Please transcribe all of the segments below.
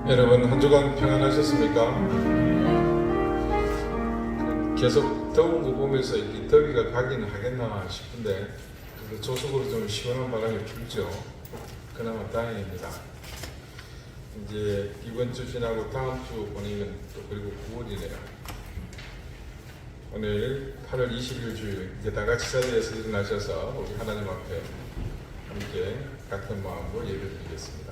여러분 한 주간 평안하셨습니까? 계속 더운 거 보면서 이 더위가 가기는 하겠나 싶은데 그래도 조속으로 좀 시원한 바람이 불죠. 그나마 다행입니다. 이제 이번 주 지나고 다음 주 보내면 또 그리고 9월이네요. 오늘 8월 20일 주일 이제 다 같이 자리에서 일어나셔서 우리 하나님 앞에 함께 같은 마음으로 예배드리겠습니다.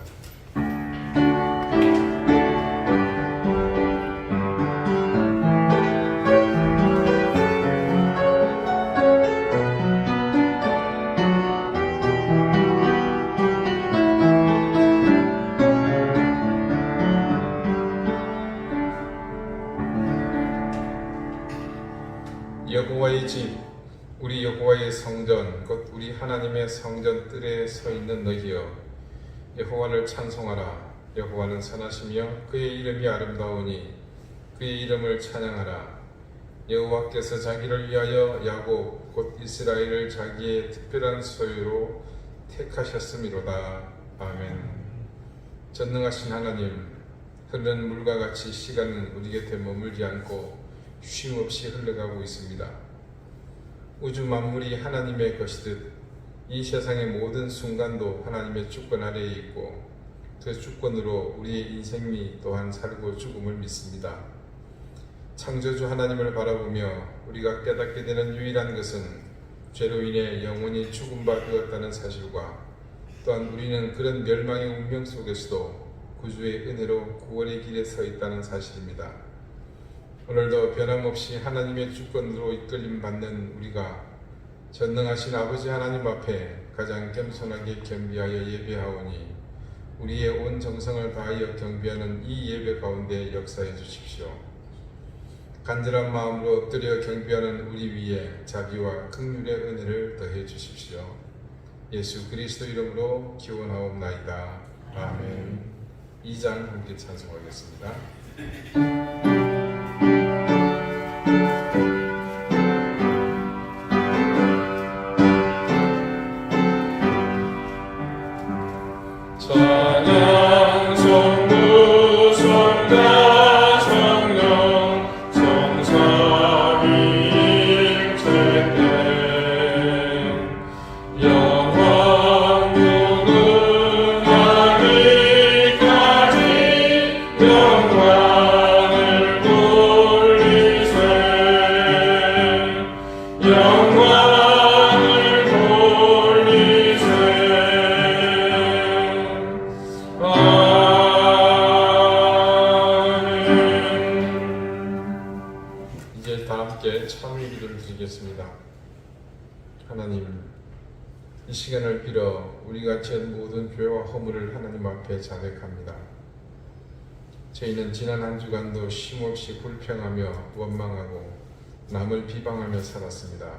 여호와의 집, 우리 여호와의 성전, 곧 우리 하나님의 성전 뜰에 서 있는 너희여, 여호와를 찬송하라. 여호와는 선하시며 그의 이름이 아름다우니 그의 이름을 찬양하라. 여호와께서 자기를 위하여 야곱, 곧 이스라엘을 자기의 특별한 소유로 택하셨음이로다. 아멘. 전능하신 하나님, 흐르는 물과 같이 시간은 우리 곁에 머물지 않고 쉼없이 흘러가고 있습니다. 우주 만물이 하나님의 것이듯 이 세상의 모든 순간도 하나님의 주권 아래에 있고 그 주권으로 우리의 인생이 또한 살고 죽음을 믿습니다. 창조주 하나님을 바라보며 우리가 깨닫게 되는 유일한 것은 죄로 인해 영원히 죽음 바 되었다는 사실과 또한 우리는 그런 멸망의 운명 속에서도 구주의 은혜로 구원의 길에 서 있다는 사실입니다. 오늘도 변함없이 하나님의 주권으로 이끌림 받는 우리가 전능하신 아버지 하나님 앞에 가장 겸손하게 겸비하여 예배하오니 우리의 온 정성을 다하여 경배하는 이 예배 가운데 역사해 주십시오. 간절한 마음으로 엎드려 경배하는 우리 위에 자비와 긍휼의 은혜를 더해 주십시오. 예수 그리스도 이름으로 기원하옵나이다. 아멘. 2장 함께 찬송하겠습니다. 하나님, 이 시간을 빌어 우리가 지은 모든 죄와 허물을 하나님 앞에 자백합니다. 저희는 지난 한 주간도 쉼없이 불평하며 원망하고 남을 비방하며 살았습니다.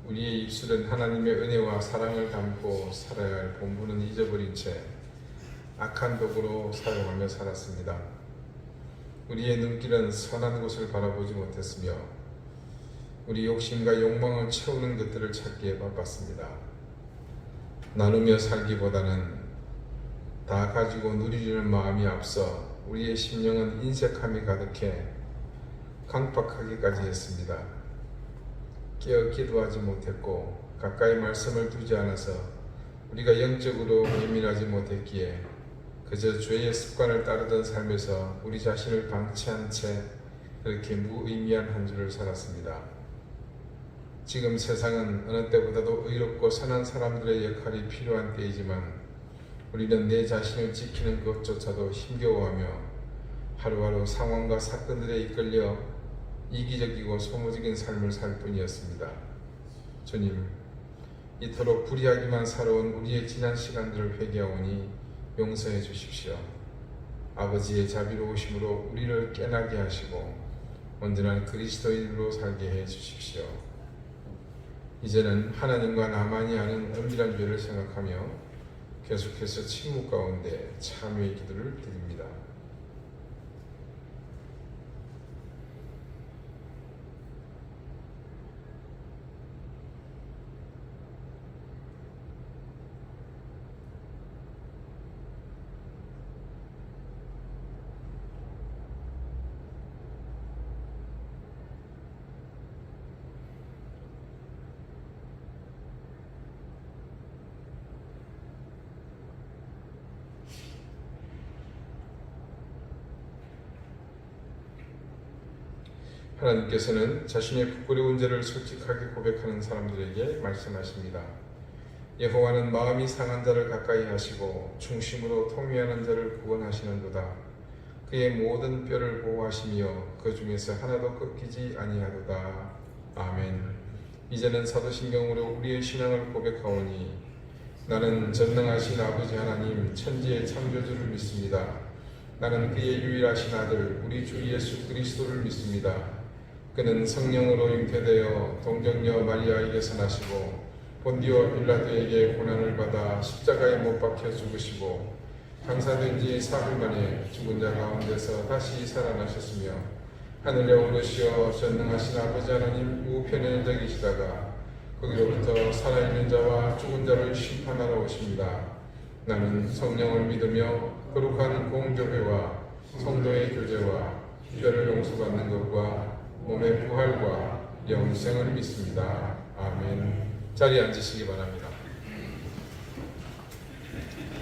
우리의 입술은 하나님의 은혜와 사랑을 담고 살아야 할 본분은 잊어버린 채 악한 도구로 사용하며 살았습니다. 우리의 눈길은 선한 곳을 바라보지 못했으며 우리 욕심과 욕망을 채우는 것들을 찾기에 바빴습니다. 나누며 살기보다는 다 가지고 누리려는 마음이 앞서 우리의 심령은 인색함이 가득해 강박하기까지 했습니다. 깨어 기도하지 못했고 가까이 말씀을 두지 않아서 우리가 영적으로 예민하지 못했기에 그저 죄의 습관을 따르던 삶에서 우리 자신을 방치한 채 그렇게 무의미한 한 주를 살았습니다. 지금 세상은 어느 때보다도 의롭고 선한 사람들의 역할이 필요한 때이지만 우리는 내 자신을 지키는 것조차도 힘겨워하며 하루하루 상황과 사건들에 이끌려 이기적이고 소모적인 삶을 살 뿐이었습니다. 주님, 이토록 불의하기만 살아온 우리의 지난 시간들을 회개하오니 용서해 주십시오. 아버지의 자비로우심으로 우리를 깨나게 하시고 온전한 그리스도인으로 살게 해 주십시오. 이제는 하나님과 나만이 아는 은밀한 죄를 생각하며 계속해서 침묵 가운데 참회의 기도를 드립니다. 하나님께서는 자신의 부끄러운 죄를 솔직하게 고백하는 사람들에게 말씀하십니다. 여호와는 마음이 상한 자를 가까이 하시고 중심으로 통회하는 자를 구원하시는도다. 그의 모든 뼈를 보호하시며 그 중에서 하나도 꺾이지 아니하도다. 아멘. 이제는 사도신경으로 우리의 신앙을 고백하오니 나는 전능하신 아버지 하나님 천지의 창조주를 믿습니다. 나는 그의 유일하신 아들 우리 주 예수 그리스도를 믿습니다. 그는 성령으로 잉태되어 동정녀 마리아에게서 나시고 본디오 빌라도에게 고난을 받아 십자가에 못 박혀 죽으시고 장사된 지 사흘 만에 죽은 자 가운데서 다시 살아나셨으며 하늘에 오르시어 전능하신 아버지 하나님 우편에 앉아 계시다가 거기로부터 살아있는 자와 죽은 자를 심판하러 오십니다. 나는 성령을 믿으며 거룩한 공교회와 성도의 교제와 죄를 용서받는 것과 몸의 부활과 영생을 믿습니다. 아멘. 자리에 앉으시기 바랍니다.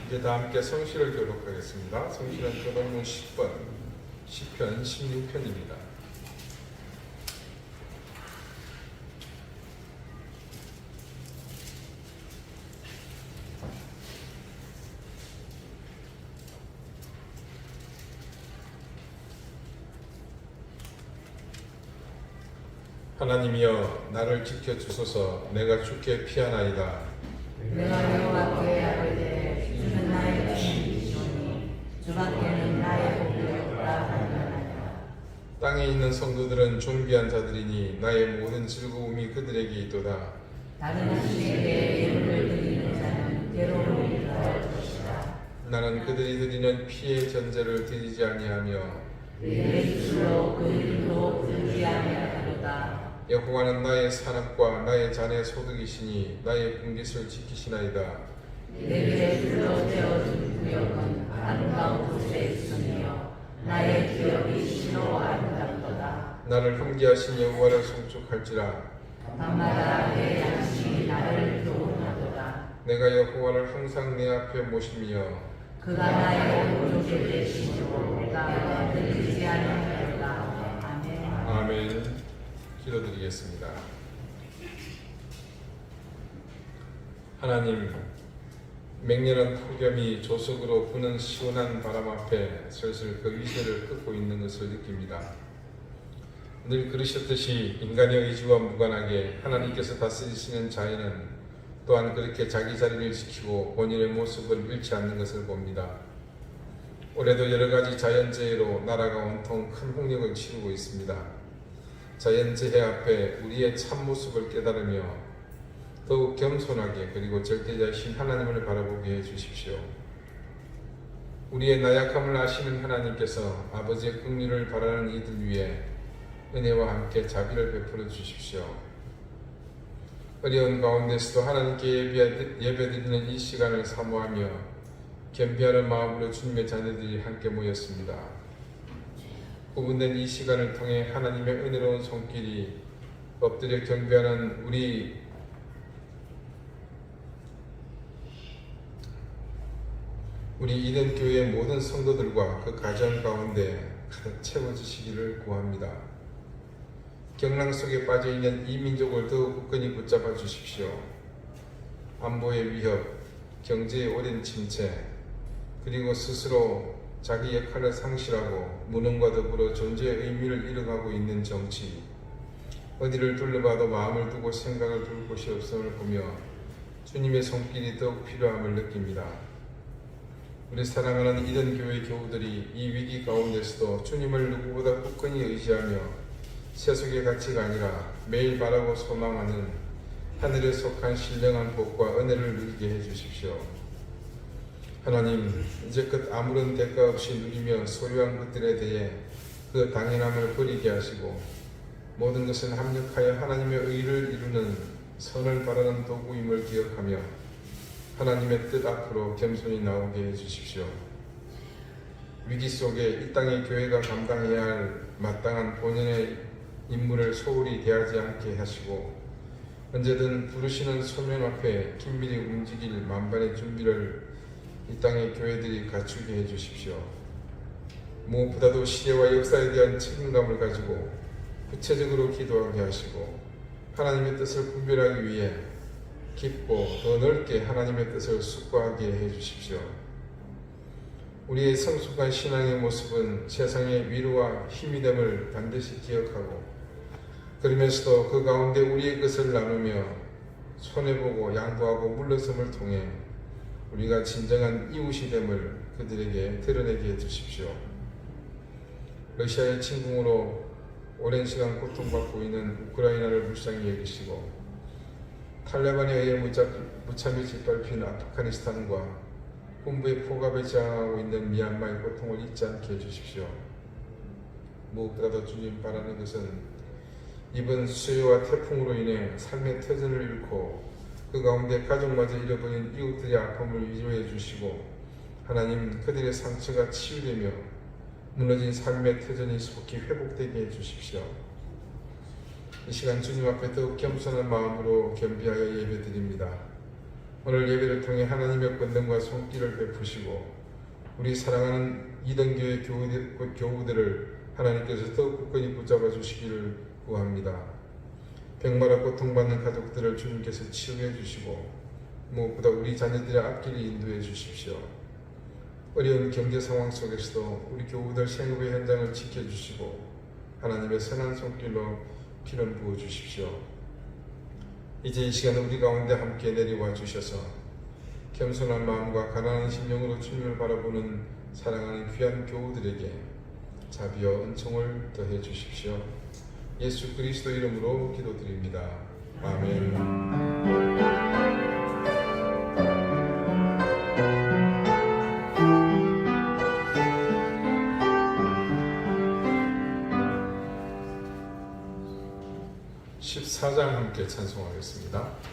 이제 다 함께 성시를 교독하겠습니다. 성시는 교독문 10번, 시편 16편입니다. 하나님이여 나를 지켜주소서. 내가 주께 피하나이다. 내가 여호와께 아뢰되 주는 나의 힘이시오니 주밖에는 나의 복이 없다 하니라. 땅에 있는 성도들은 존귀한 자들이니 나의 모든 즐거움이 그들에게 있도다. 다른 신에게 예물을 드리는 자는 괴로움을 더할 것이다. 나는 그들이 드리는 피의 전제를 드리지 아니하며 내 입술로 그 이름도 부르지 아니하리로다. 여호와는 나의 산업과 나의 잔의 소득이시니 나의 분깃을 지키시나이다. 내게 둘러대어준 구역은 아름다운 곳에 있으며 나의 기업이 신으로 아름답도다. 나를 함께하신 여호와를 송축할지라. 밤마다 내 양심이 나를 교훈하도다. 내가 여호와를 항상 내 앞에 모시며 그가 나의 오른쪽에 계시므로 내가 흔들리지 아니하리로다. 아멘. 아멘. 기도드리겠습니다. 하나님, 맹렬한 폭염이 조석으로 부는 시원한 바람 앞에 슬슬 그 위세를 끄고 있는 것을 느낍니다. 늘 그러셨듯이 인간의 의지와 무관하게 하나님께서 다스리시는 자에는 또한 그렇게 자기 자리를 지키고 본인의 모습을 잃지 않는 것을 봅니다. 올해도 여러 가지 자연재해로 나라가 온통 큰 홍역을 치르고 있습니다. 자연재해 앞에 우리의 참모습을 깨달으며 더욱 겸손하게 그리고 절대자이신 하나님을 바라보게 해주십시오. 우리의 나약함을 아시는 하나님께서 아버지의 긍휼을 바라는 이들 위해 은혜와 함께 자비를 베풀어 주십시오. 어려운 가운데서도 하나님께 예배드리는 이 시간을 사모하며 겸비하는 마음으로 주님의 자녀들이 함께 모였습니다. 구분된 이 시간을 통해 하나님의 은혜로운 손길이 엎드려 경배하는 우리 이덴교회의 모든 성도들과 그 가정 가운데 가득 채워주시기를 구합니다. 경랑 속에 빠져있는 이 민족을 더욱 굳건히 붙잡아 주십시오. 안보의 위협, 경제의 오랜 침체, 그리고 스스로 자기 역할을 상실하고 무능과 더불어 존재의 의미를 잃어가고 있는 정치, 어디를 둘러봐도 마음을 두고 생각을 둘 곳이 없음을 보며 주님의 손길이 더욱 필요함을 느낍니다. 우리 사랑하는 이든 교회 교우들이 이 위기 가운데서도 주님을 누구보다 굳건히 의지하며 세속의 가치가 아니라 매일 바라고 소망하는 하늘에 속한 신령한 복과 은혜를 누리게 해주십시오. 하나님, 이제껏 아무런 대가 없이 누리며 소유한 것들에 대해 그 당연함을 버리게 하시고 모든 것은 합력하여 하나님의 의를 이루는 선을 바라는 도구임을 기억하며 하나님의 뜻 앞으로 겸손히 나오게 해주십시오. 위기 속에 이 땅의 교회가 감당해야 할 마땅한 본연의 임무를 소홀히 대하지 않게 하시고 언제든 부르시는 소명 앞에 긴밀히 움직일 만반의 준비를 이 땅의 교회들이 갖추게 해주십시오. 무엇보다도 시대와 역사에 대한 책임감을 가지고 구체적으로 기도하게 하시고 하나님의 뜻을 분별하기 위해 깊고 더 넓게 하나님의 뜻을 숙고하게 해주십시오. 우리의 성숙한 신앙의 모습은 세상의 위로와 힘이 됨을 반드시 기억하고 그러면서도 그 가운데 우리의 것을 나누며 손해보고 양보하고 물러섬을 통해 우리가 진정한 이웃이 됨을 그들에게 드러내게 해주십시오. 러시아의 침공으로 오랜 시간 고통받고 있는 우크라이나를 불쌍히 여기시고 탈레반에 의해 무참히 짓밟힌 아프가니스탄과 군부의 포갑에 저항하고 있는 미얀마의 고통을 잊지 않게 해주십시오. 무엇보다도 주님 바라는 것은 이번 수해와 태풍으로 인해 삶의 터전을 잃고 그 가운데 가족마저 잃어버린 이웃들의 아픔을 위로해 주시고 하나님 그들의 상처가 치유되며 무너진 삶의 터전이 속히 회복되게 해주십시오. 이 시간 주님 앞에 더욱 겸손한 마음으로 겸비하여 예배드립니다. 오늘 예배를 통해 하나님의 권능과 손길을 베푸시고 우리 사랑하는 이등교회 교우들을 하나님께서 더욱 굳건히 붙잡아 주시기를 구합니다. 병마라 고통받는 가족들을 주님께서 치유해 주시고 무엇보다 우리 자녀들의 앞길을 인도해 주십시오. 어려운 경제 상황 속에서도 우리 교우들 생업의 현장을 지켜주시고 하나님의 선한 손길로 피를 부어 주십시오. 이제 이 시간 우리 가운데 함께 내려와 주셔서 겸손한 마음과 가난한 심령으로 주님을 바라보는 사랑하는 귀한 교우들에게 자비와 은총을 더해 주십시오. 예수 그리스도 이름으로 기도드립니다. 아멘. 14장 함께 찬송하겠습니다.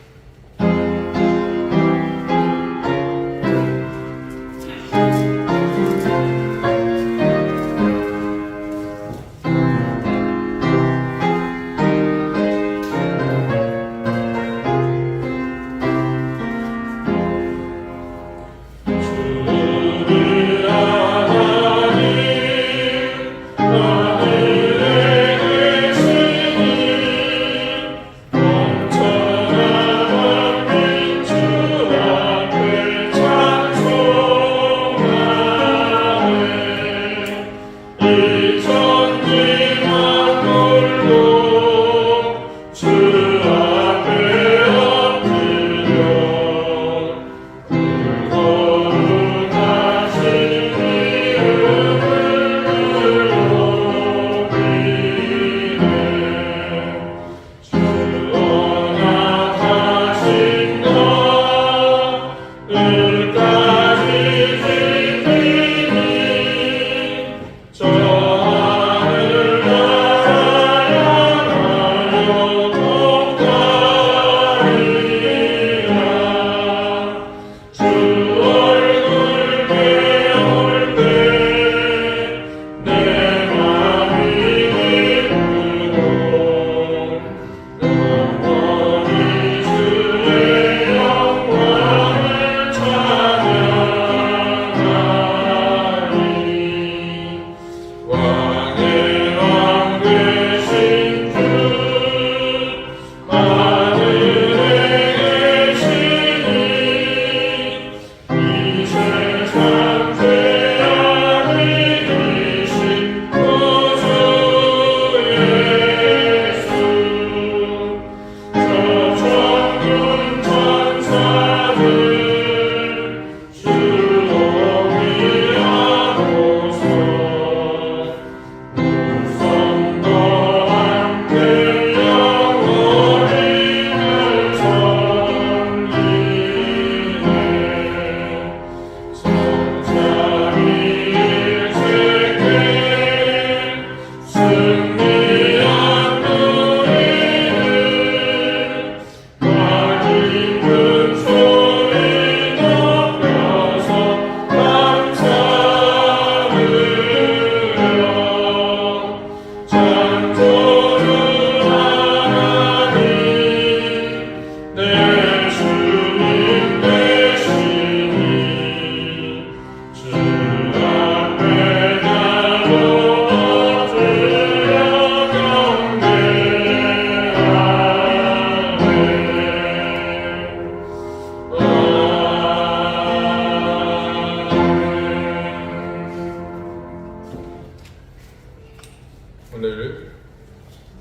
하늘에 계시니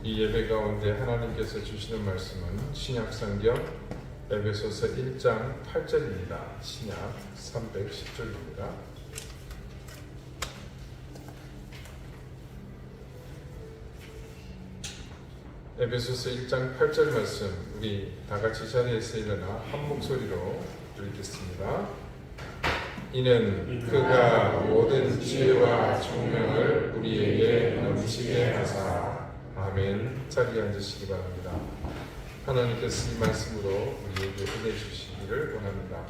이 예배 가운데 하나님께서 주시는 말씀은 신약성경 에베소서 1장 8절입니다. 신약 310쪽입니다. 에베소서 1장 8절 말씀 우리 다같이 자리에서 일어나 한 목소리로 읽겠습니다. 이는 그가 모든 지혜와 총명을 우리에게 넘치게 하사. 아멘. 자리에 앉으시기 바랍니다. 하나님께서 이 말씀으로 우리에게 은혜 주시기를 원합니다.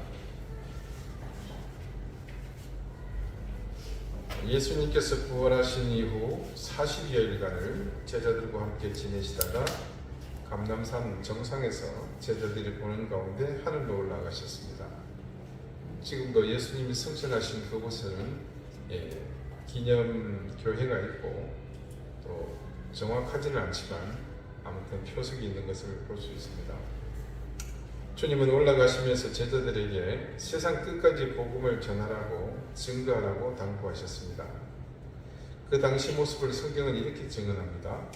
예수님께서 부활하신 이후 40여일간을 제자들과 함께 지내시다가 감람산 정상에서 제자들이 보는 가운데 하늘로 올라가셨습니다. 지금도 예수님이 승천하신 그곳에는 기념교회가 있고 또 정확하지는 않지만 아무튼 표석이 있는 것을 볼 수 있습니다. 주님은 올라가시면서 제자들에게 세상 끝까지 복음을 전하라고 증거하라고 당부하셨습니다. 그 당시 모습을 성경은 이렇게 증언합니다.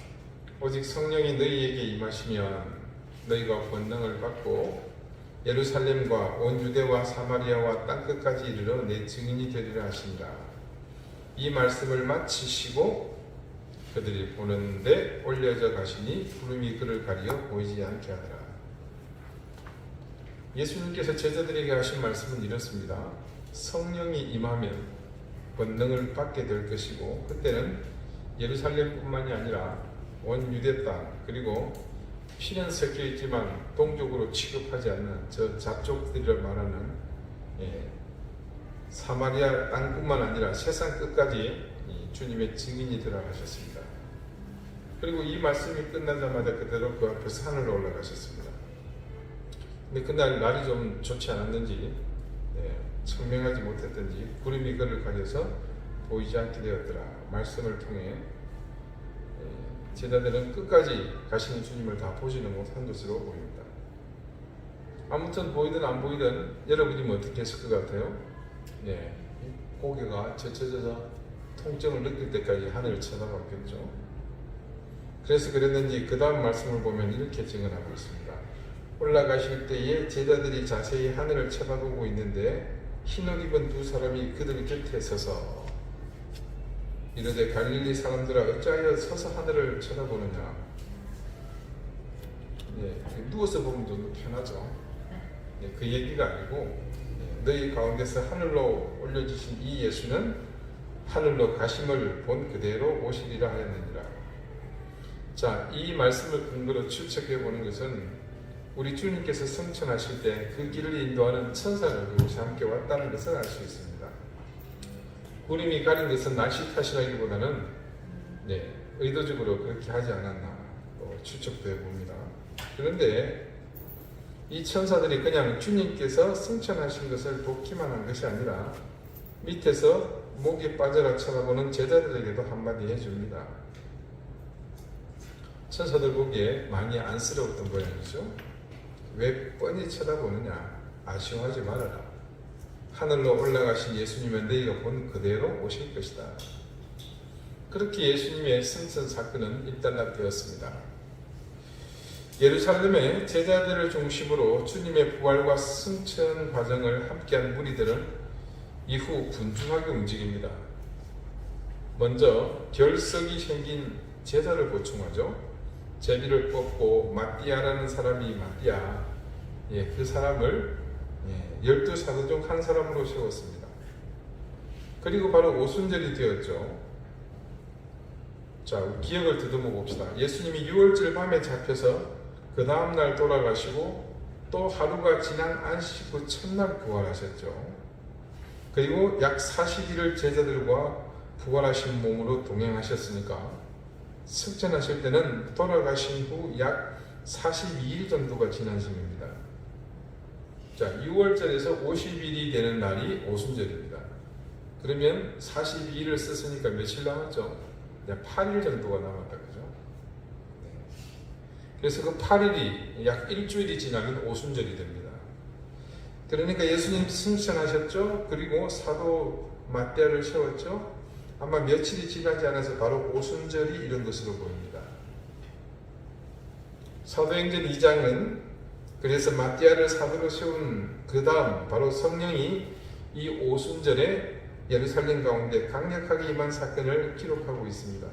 오직 성령이 너희에게 임하시면 너희가 권능을 받고 예루살렘과 온 유대와 사마리아와 땅끝까지 이르러 내 증인이 되리라 하신다. 이 말씀을 마치시고 그들이 보는데 올려져 가시니 구름이 그를 가리어 보이지 않게 하더라. 예수님께서 제자들에게 하신 말씀은 이렇습니다. 성령이 임하면 권능을 받게 될 것이고 그때는 예루살렘뿐만이 아니라 온 유대 땅 그리고 피는 섞여 있지만 동족으로 취급하지 않는 저 잡족들이라 말하는 사마리아 땅뿐만 아니라 세상 끝까지 주님의 증인이 들어가셨습니다. 그리고 이 말씀이 끝나자마자 그대로 그 앞에서 하늘로 올라가셨습니다. 근데 그날 날이 좀 좋지 않았는지 청명하지 못했던지 구름이 그를 가려서 보이지 않게 되었더라. 말씀을 통해 제자들은 끝까지 가시는 주님을 다 보지는 못한 것으로 보입니다. 아무튼 보이든 안 보이든 여러분이 어떻게 했을 것 같아요? 고개가 젖혀져서 통증을 느낄 때까지 하늘을 쳐다봤겠죠. 그래서 그랬는지 그 다음 말씀을 보면 이렇게 증언하고 있습니다. 올라가실 때에 제자들이 자세히 하늘을 쳐다보고 있는데 흰옷 입은 두 사람이 그들 곁에 서서 이르되 갈릴리 사람들아 어찌하여 서서 하늘을 쳐다보느냐. 누워서 보면 좀 편하죠. 그 얘기가 아니고 너희 가운데서 하늘로 올려주신 이 예수는 하늘로 가심을 본 그대로 오시리라 하였느니라. 자, 이 말씀을 근거로 추측해 보는 것은 우리 주님께서 승천하실 때 그 길을 인도하는 천사를 그곳에 함께 왔다는 것을 알 수 있습니다. 구름이 가린 것은 날씨 탓이라기보다는 의도적으로 그렇게 하지 않았나 추측돼 봅니다. 그런데 이 천사들이 그냥 주님께서 승천하신 것을 돕기만 한 것이 아니라 밑에서 목이 빠져라 쳐다보는 제자들에게도 한마디 해줍니다. 천사들 보기에 많이 안쓰러웠던 모양이죠. 왜 뻔히 쳐다보느냐. 아쉬워하지 말아라. 하늘로 올라가신 예수님은 너희가 본 그대로 오실 것이다. 그렇게 예수님의 승천 사건은 일단락되었습니다. 예루살렘의 제자들을 중심으로 주님의 부활과 승천 과정을 함께한 무리들은 이후 분주하게 움직입니다. 먼저 결석이 생긴 제자를 보충하죠. 제비를 뽑고 마띠아라는 사람이 마띠아, 그 사람을 12사도 중 한 사람으로 세웠습니다. 그리고 바로 오순절이 되었죠. 자, 기억을 더듬어 봅시다. 예수님이 6월절 밤에 잡혀서 그 다음날 돌아가시고 또 하루가 지난 안식 후 첫날 부활하셨죠. 그리고 약 40일을 제자들과 부활하신 몸으로 동행하셨으니까 승천하실 때는 돌아가신 후 약 42일 정도가 지난 셈입니다. 자, 6월절에서 50일이 되는 날이 오순절입니다. 그러면 42일을 썼으니까 며칠 남았죠? 8일 정도가 남았다, 그죠? 그래서 그 8일이 약 일주일이 지나면 오순절이 됩니다. 그러니까 예수님 승천하셨죠? 그리고 사도 마띠아를 세웠죠? 아마 며칠이 지나지 않아서 바로 오순절이 이런 것으로 보입니다. 사도행전 2장은 그래서 마띠아를 사도로 세운 그 다음 바로 성령이 이 오순절에 예루살렘 가운데 강력하게 임한 사건을 기록하고 있습니다.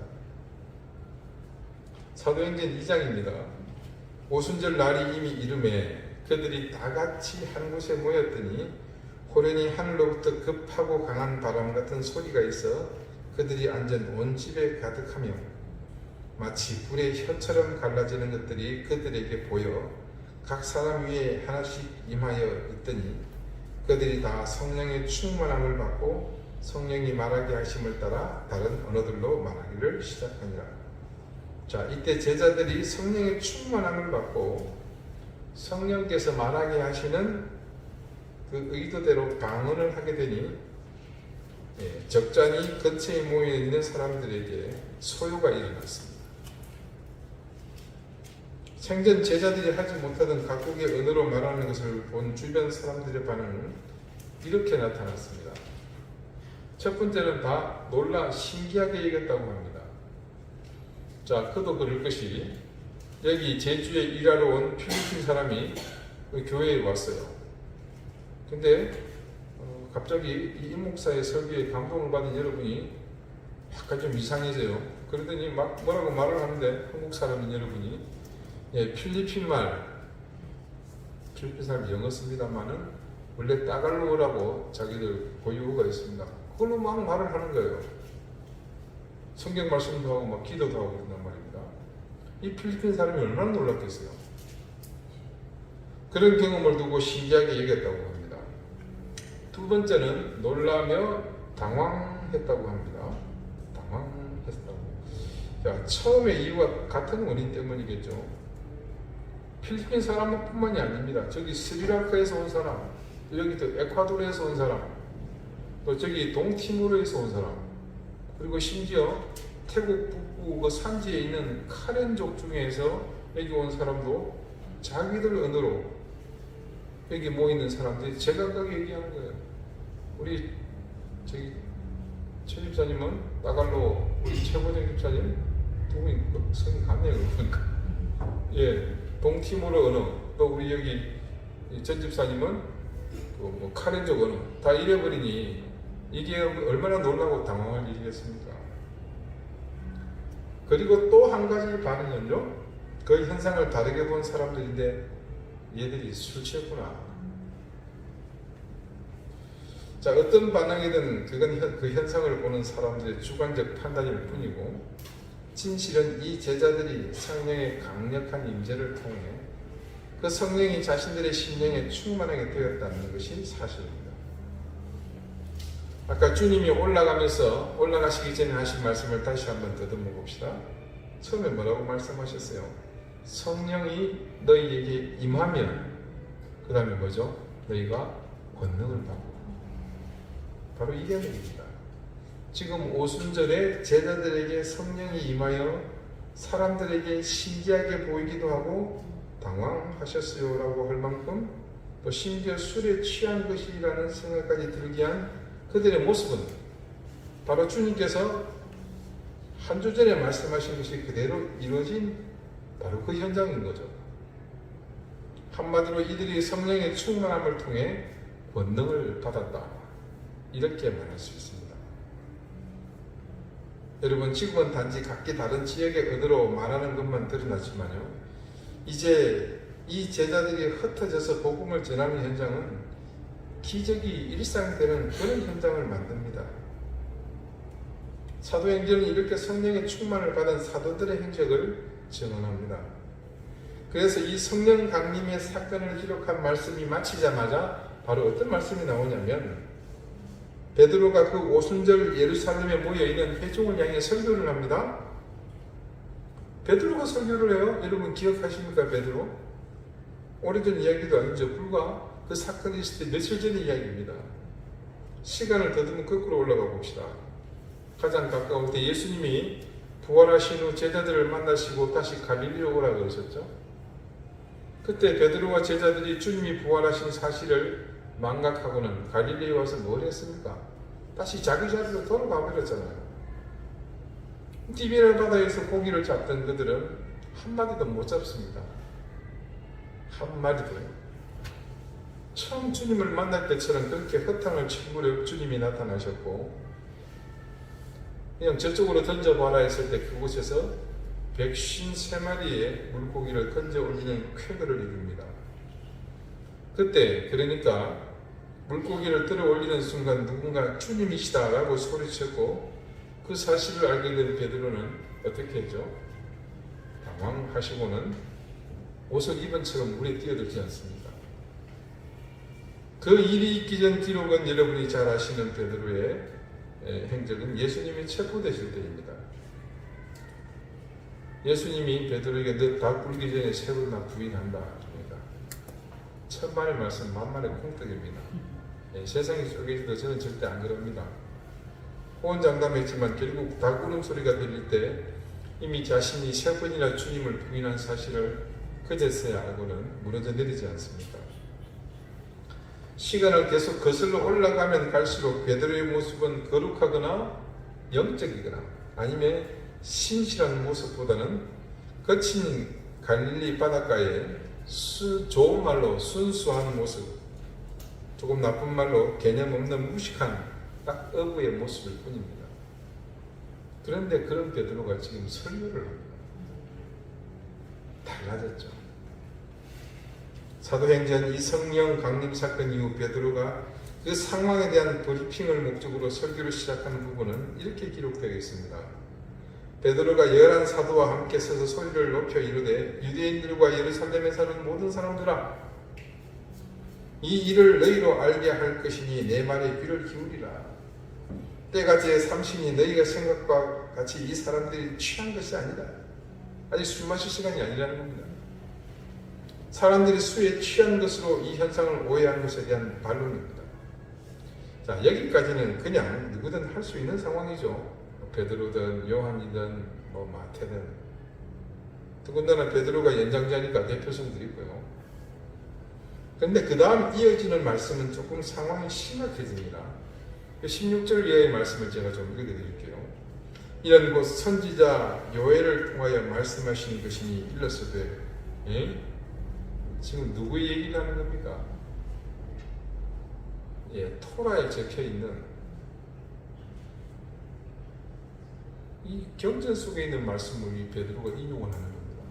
사도행전 2장입니다. 오순절 날이 이미 이름에 그들이 다 같이 한 곳에 모였더니 호련히 하늘로부터 급하고 강한 바람 같은 소리가 있어 그들이 앉은 온 집에 가득하며 마치 불의 혀처럼 갈라지는 것들이 그들에게 보여 각 사람 위에 하나씩 임하여 있더니 그들이 다 성령의 충만함을 받고 성령이 말하게 하심을 따라 다른 언어들로 말하기를 시작하니라. 자, 이때 제자들이 성령의 충만함을 받고 성령께서 말하게 하시는 그 의도대로 방언을 하게 되니 적잖이 근처에 모여 있는 사람들에게 소요가 일어났습니다. 생전 제자들이 하지 못하던 각국의 언어로 말하는 것을 본 주변 사람들의 반응은 이렇게 나타났습니다. 첫 번째는 다 놀라 신기하게 여겼다고 합니다. 자, 그도 그럴 것이 여기 제주에 일하러 온 필리핀 사람이 교회에 왔어요. 근데 갑자기 이 목사의 설교에 감동을 받은 여러분이 약간 좀 이상해져요. 그러더니 막 뭐라고 말을 하는데 한국 사람인 여러분이 필리핀 사람이 영어 씁니다만은 원래 따갈로그라고 자기들 고유어가 있습니다. 그걸로 막 말을 하는 거예요. 성경 말씀도 하고 막 기도도 하고 그런단 말입니다. 이 필리핀 사람이 얼마나 놀랐겠어요. 그런 경험을 두고 신기하게 여겼다고 합니다. 두 번째는 놀라며 당황했다고 합니다. 당황했다고. 자, 처음에 이유가 같은 원인 때문이겠죠. 필리핀 사람뿐만이 아닙니다. 저기 스리랑카에서 온 사람, 여기 또 에콰도르에서 온 사람, 또 저기 동티모르에서 온 사람, 그리고 심지어 태국 북부 그 산지에 있는 카렌족 중에서 여기 온 사람도 자기들 언어로 여기 모이는 사람들이 제각각이 얘기하는 거예요. 우리 저기 최 집사님은 따갈로 우리 최고정 집사님 두 분이 성이 같네요. 그러니까 동티모르 언어, 또 우리 여기 전 집사님은 뭐 카렌족 언어 다 잃어버리니 이게 얼마나 놀라고 당황할 일이겠습니까? 그리고 또 한 가지 반응은요, 그 현상을 다르게 본 사람들인데 얘들이 술 취했구나. 자, 어떤 반응이든 그건 그 현상을 보는 사람들의 주관적 판단일 뿐이고, 진실은 이 제자들이 성령의 강력한 임재를 통해 그 성령이 자신들의 심령에 충만하게 되었다는 것이 사실입니다. 아까 주님이 올라가시기 전에 하신 말씀을 다시 한번 더듬어 봅시다. 처음에 뭐라고 말씀하셨어요? 성령이 너희에게 임하면 그 다음에 뭐죠? 너희가 권능을 받고. 바로 이 내용입니다. 지금 오순절에 제자들에게 성령이 임하여 사람들에게 신기하게 보이기도 하고 당황하셨어요 라고 할 만큼 또 심지어 술에 취한 것이라는 생각까지 들게 한 그들의 모습은 바로 주님께서 한 주 전에 말씀하신 것이 그대로 이루어진 바로 그 현장인 거죠. 한마디로 이들이 성령의 충만함을 통해 권능을 받았다, 이렇게 말할 수 있습니다. 여러분, 지금은 단지 각기 다른 지역의 언어로 말하는 것만 드러났지만요, 이제 이 제자들이 흩어져서 복음을 전하는 현장은 기적이 일상되는 그런 현장을 만듭니다. 사도행전은 이렇게 성령의 충만을 받은 사도들의 행적을 증언합니다. 그래서 이 성령 강림의 사건을 기록한 말씀이 마치자마자 바로 어떤 말씀이 나오냐면, 베드로가 그 오순절 예루살렘에 모여있는 회중을 향해 설교를 합니다. 베드로가 설교를 해요. 여러분 기억하십니까? 베드로? 오래전 이야기도 아니죠. 불과 그 사건이 있을 때 며칠 전의 이야기입니다. 시간을 더듬어 거꾸로 올라가 봅시다. 가장 가까울 때 예수님이 부활하신 후 제자들을 만나시고 다시 갈릴리로 오라 그러셨죠. 그때 베드로와 제자들이 주님이 부활하신 사실을 망각하고는 갈릴리에 와서 뭘 했습니까? 다시 자기 자리로 돌아가 버렸잖아요. 디베랴 바다에서 고기를 잡던 그들은 한마디도 못 잡습니다. 한마디도요. 처음 주님을 만날 때처럼 그렇게 허탕을 칠 무렵 주님이 나타나셨고, 그냥 저쪽으로 던져봐라 했을 때 그곳에서 153마리의 물고기를 건져 올리는 쾌거를 이룹니다. 그때 그러니까 물고기를 들어 올리는 순간 누군가 주님이시다 라고 소리쳤고, 그 사실을 알게 된 베드로는 어떻게 했죠? 당황하시고는 옷을 입은 채로 물에 뛰어들지 않습니까? 그 일이 있기 전 기록은 여러분이 잘 아시는 베드로의 행적은 예수님이 체포되실 때입니다. 예수님이 베드로에게 너 다 굴기 전에 세 번이나 부인한다. 천만의 말씀 만만의 콩떡입니다. 세상이 쪼개지도 저는 절대 안 그럽니다. 호언장담했지만 결국 닭 울음소리가 들릴 때 이미 자신이 세 번이나 주님을 부인한 사실을 그제서야 알고는 무너져 내리지 않습니까? 시간을 계속 거슬러 올라가면 갈수록 베드로의 모습은 거룩하거나 영적이거나 아니면 신실한 모습보다는 거친 갈릴리 바닷가에 좋은 말로 순수한 모습, 조금 나쁜 말로 개념 없는 무식한 딱 어부의 모습일 뿐입니다. 그런데 그런 베드로가 지금 설교를 합니다. 달라졌죠. 사도행전 이 성령 강림 사건 이후 베드로가 그 상황에 대한 브리핑을 목적으로 설교를 시작하는 부분은 이렇게 기록되어 있습니다. 베드로가 11 사도와 함께 서서 소리를 높여 이르되 유대인들과 예루살렘에 사는 모든 사람들아, 이 일을 너희로 알게 할 것이니 내 말에 귀를 기울이라. 때가 제30이 너희가 생각과 같이 이 사람들이 취한 것이 아니다. 아직 술 마실 시간이 아니라는 겁니다. 사람들이 술에 취한 것으로 이 현상을 오해한 것에 대한 반론입니다. 자, 여기까지는 그냥 누구든 할 수 있는 상황이죠. 베드로든 요한이든 마태든. 더군다나 베드로가 연장자니까 대표성도 있고요. 그런데 그 다음 이어지는 말씀은 조금 상황이 심각해집니다. 16절 이하의 말씀을 제가 좀 읽어드릴게요. 이런 곳 선지자 요엘을 통하여 말씀하신 것이니 일러스되, 지금 누구 얘기를 하는 겁니까? 토라에 적혀있는 이 경전 속에 있는 말씀을 이 베드로가 인용을 하는 겁니다.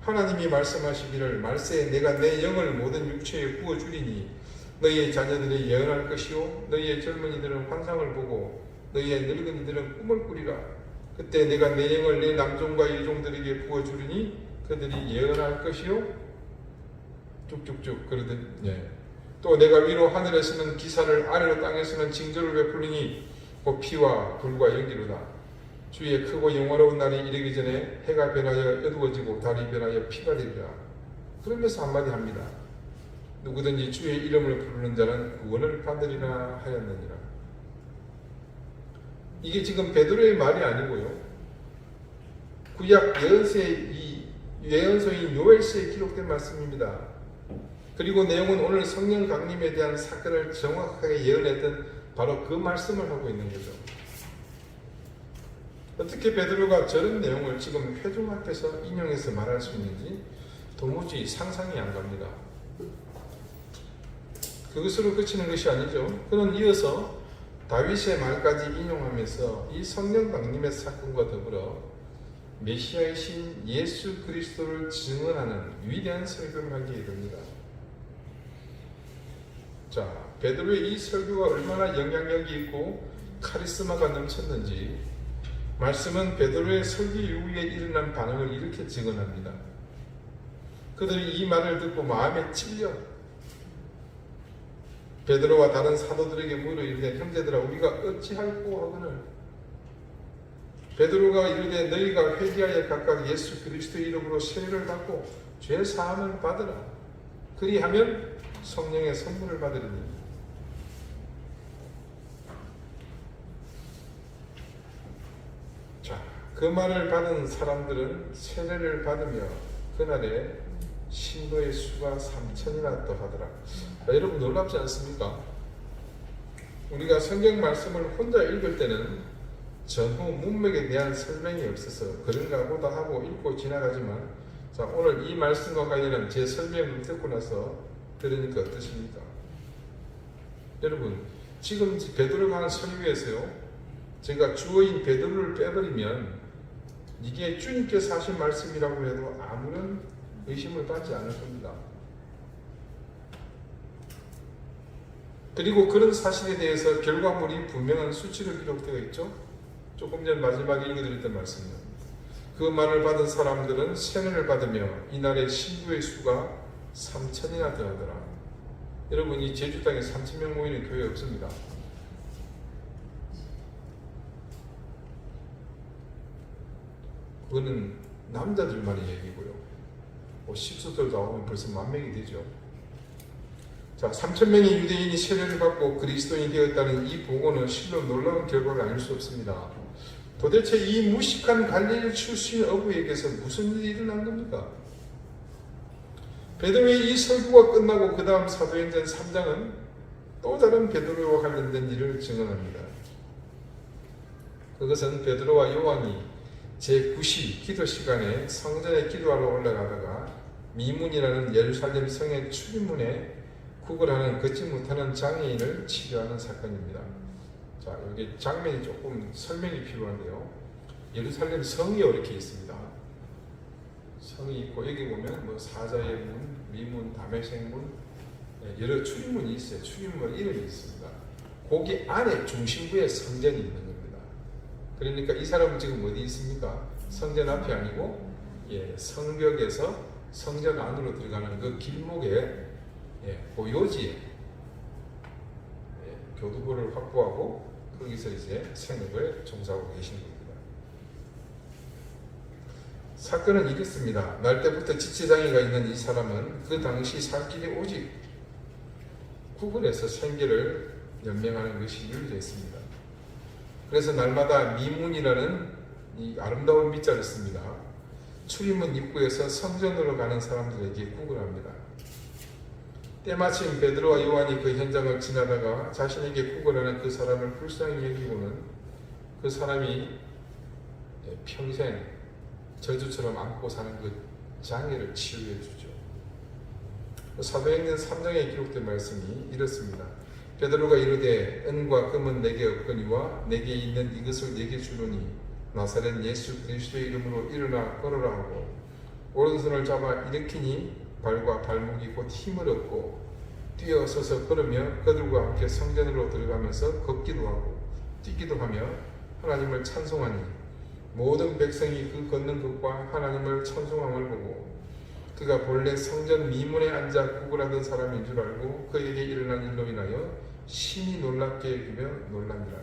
하나님이 말씀하시기를 말세에 내가 내 영을 모든 육체에 부어주리니 너희의 자녀들이 예언할 것이요 너희의 젊은이들은 환상을 보고 너희의 늙은이들은 꿈을 꾸리라. 그때 내가 내 영을 내 남종과 여종들에게 부어주리니 그들이 예언할 것이요 쭉쭉쭉 그러듯 또 내가 위로 하늘에서는 기사를 아래로 땅에서는 징조를 베풀리니 곧 피와 불과 연기로다. 주의 크고 영화로운 날이 이르기 전에 해가 변하여 어두워지고 달이 변하여 피가 되리라. 그러면서 한마디 합니다. 누구든지 주의 이름을 부르는 자는 구원을 받으리라 하였느니라. 이게 지금 베드로의 말이 아니고요. 구약 예언서인 요엘서에 기록된 말씀입니다. 그리고 내용은 오늘 성령 강림에 대한 사건을 정확하게 예언했던 바로 그 말씀을 하고 있는 거죠. 어떻게 베드로가 저런 내용을 지금 회중 앞에서 인용해서 말할 수 있는지 도무지 상상이 안 갑니다. 그것으로 그치는 것이 아니죠. 그는 이어서 다윗의 말까지 인용하면서 이 성령 강림의 사건과 더불어 메시아의 신 예수 그리스도를 증언하는 위대한 설교를 하기에 이릅니다. 자, 베드로의 이 설교가 얼마나 영향력이 있고 카리스마가 넘쳤는지 말씀은 베드로의 설교 이후에 일어난 반응을 이렇게 증언합니다. 그들이 이 말을 듣고 마음에 찔려 베드로와 다른 사도들에게 물어 이르되 형제들아 우리가 어찌할꼬 하거늘 베드로가 이르되 너희가 회개하여 각각 예수 그리스도의 이름으로 세례를 받고 죄 사함을 받으라. 그리하면 성령의 선물을 받으리니. 자, 그 말을 받은 사람들은 세례를 받으며 그날에 신도의 수가 3,000이나 더 하더라. 여러분 놀랍지 않습니까? 우리가 성경 말씀을 혼자 읽을 때는 전후 문맥에 대한 설명이 없어서 그런가 보다 하고 읽고 지나가지만 자, 오늘 이 말씀과 관련한 제 설명을 듣고 나서 들으니까 어떠십니까? 여러분, 지금 베드로가 하는 설교에서요, 제가 주어인 베드로를 빼버리면 이게 주님께서 하신 말씀이라고 해도 아무런 의심을 받지 않을 겁니다. 그리고 그런 사실에 대해서 결과물이 분명한 수치로 기록되어 있죠. 조금 전 마지막에 읽어드렸던 말씀은 그 말을 받은 사람들은 세뇌를 받으며 이날의 신부의 수가 3,000이나 되더라. 여러분, 이 제주 땅에 3,000명 모이는 교회 없습니다. 그거는 남자들만의 얘기고요. 식수들 나오면 벌써 10,000명이 되죠. 자, 3,000명의 유대인이 세례를 받고 그리스도인이 되었다는 이 보고는 실로 놀라운 결과가 아닐 수 없습니다. 도대체 이 무식한 갈릴리 출신 어부에게서 무슨 일이 일어난 겁니까? 베드로의 이 설교가 끝나고 그 다음 사도행전 3장은 또 다른 베드로와 관련된 일을 증언합니다. 그것은 베드로와 요한이 제9시 기도 시간에 성전에 기도하러 올라가다가 미문이라는 예루살렘 성의 출입문에 구걸하는 걷지 못하는 장애인을 치료하는 사건입니다. 자, 여기 장면이 조금 설명이 필요한데요. 예루살렘 성이 이렇게 있습니다. 성이 있고 여기 보면 뭐 사자의 문, 미문, 다메섹문, 여러 출입문이 있어요. 출입문 이름이 있습니다. 거기 안에 중심부에 성전이 있는 겁니다. 그러니까 이 사람은 지금 어디 있습니까? 성전 앞이 아니고 성벽에서 성전 안으로 들어가는 그 길목에 그 요지에 교두보를 확보하고 거기서 이제 생업을 종사하고 계신 겁니다. 사건은 이렇습니다. 날 때부터 지체장애가 있는 이 사람은 그 당시 살 길이 오직 구걸해서 생계를 연명하는 것이 유일했습니다. 그래서 날마다 미문이라는 이 아름다운 미자를 씁니다. 출입문 입구에서 성전으로 가는 사람들에게 구걸합니다. 때마침 베드로와 요한이 그 현장을 지나다가 자신에게 구걸하는 그 사람을 불쌍히 여기고는 그 사람이 평생 저주처럼 안고 사는 그 장애를 치유해 주죠. 사도행전 3장에 기록된 말씀이 이렇습니다. 베드로가 이르되 은과 금은 내게 없거니와 내게 있는 이것을 내게 주노니 나사렛 예수 그리스도의 이름으로 일어나 걸어라 하고 오른손을 잡아 일으키니 발과 발목이 곧 힘을 얻고 뛰어서서 걸으며 그들과 함께 성전으로 들어가면서 걷기도 하고 뛰기도 하며 하나님을 찬송하니 모든 백성이 그 걷는 것과 하나님을 찬송함을 보고 그가 본래 성전 미문에 앉아 구걸하던 사람인 줄 알고 그에게 일어난 일로 인하여 심히 놀랍게 여기며 놀랍니다.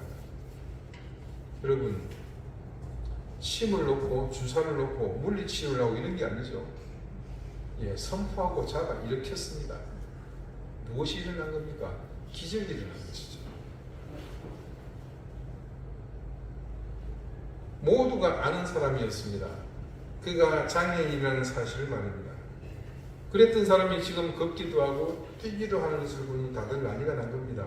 여러분, 침을 놓고 주사를 놓고 물리치료를 하고 이런 게 아니죠. 선포하고 잡아 일으켰습니다. 무엇이 일어난 겁니까? 기적이 일어난 것이죠. 모두가 아는 사람이었습니다. 그가 장애인이라는 사실을 말합니다. 그랬던 사람이 지금 걷기도 하고 뛰기도 하는 것을 보니 다들 난리가 난 겁니다.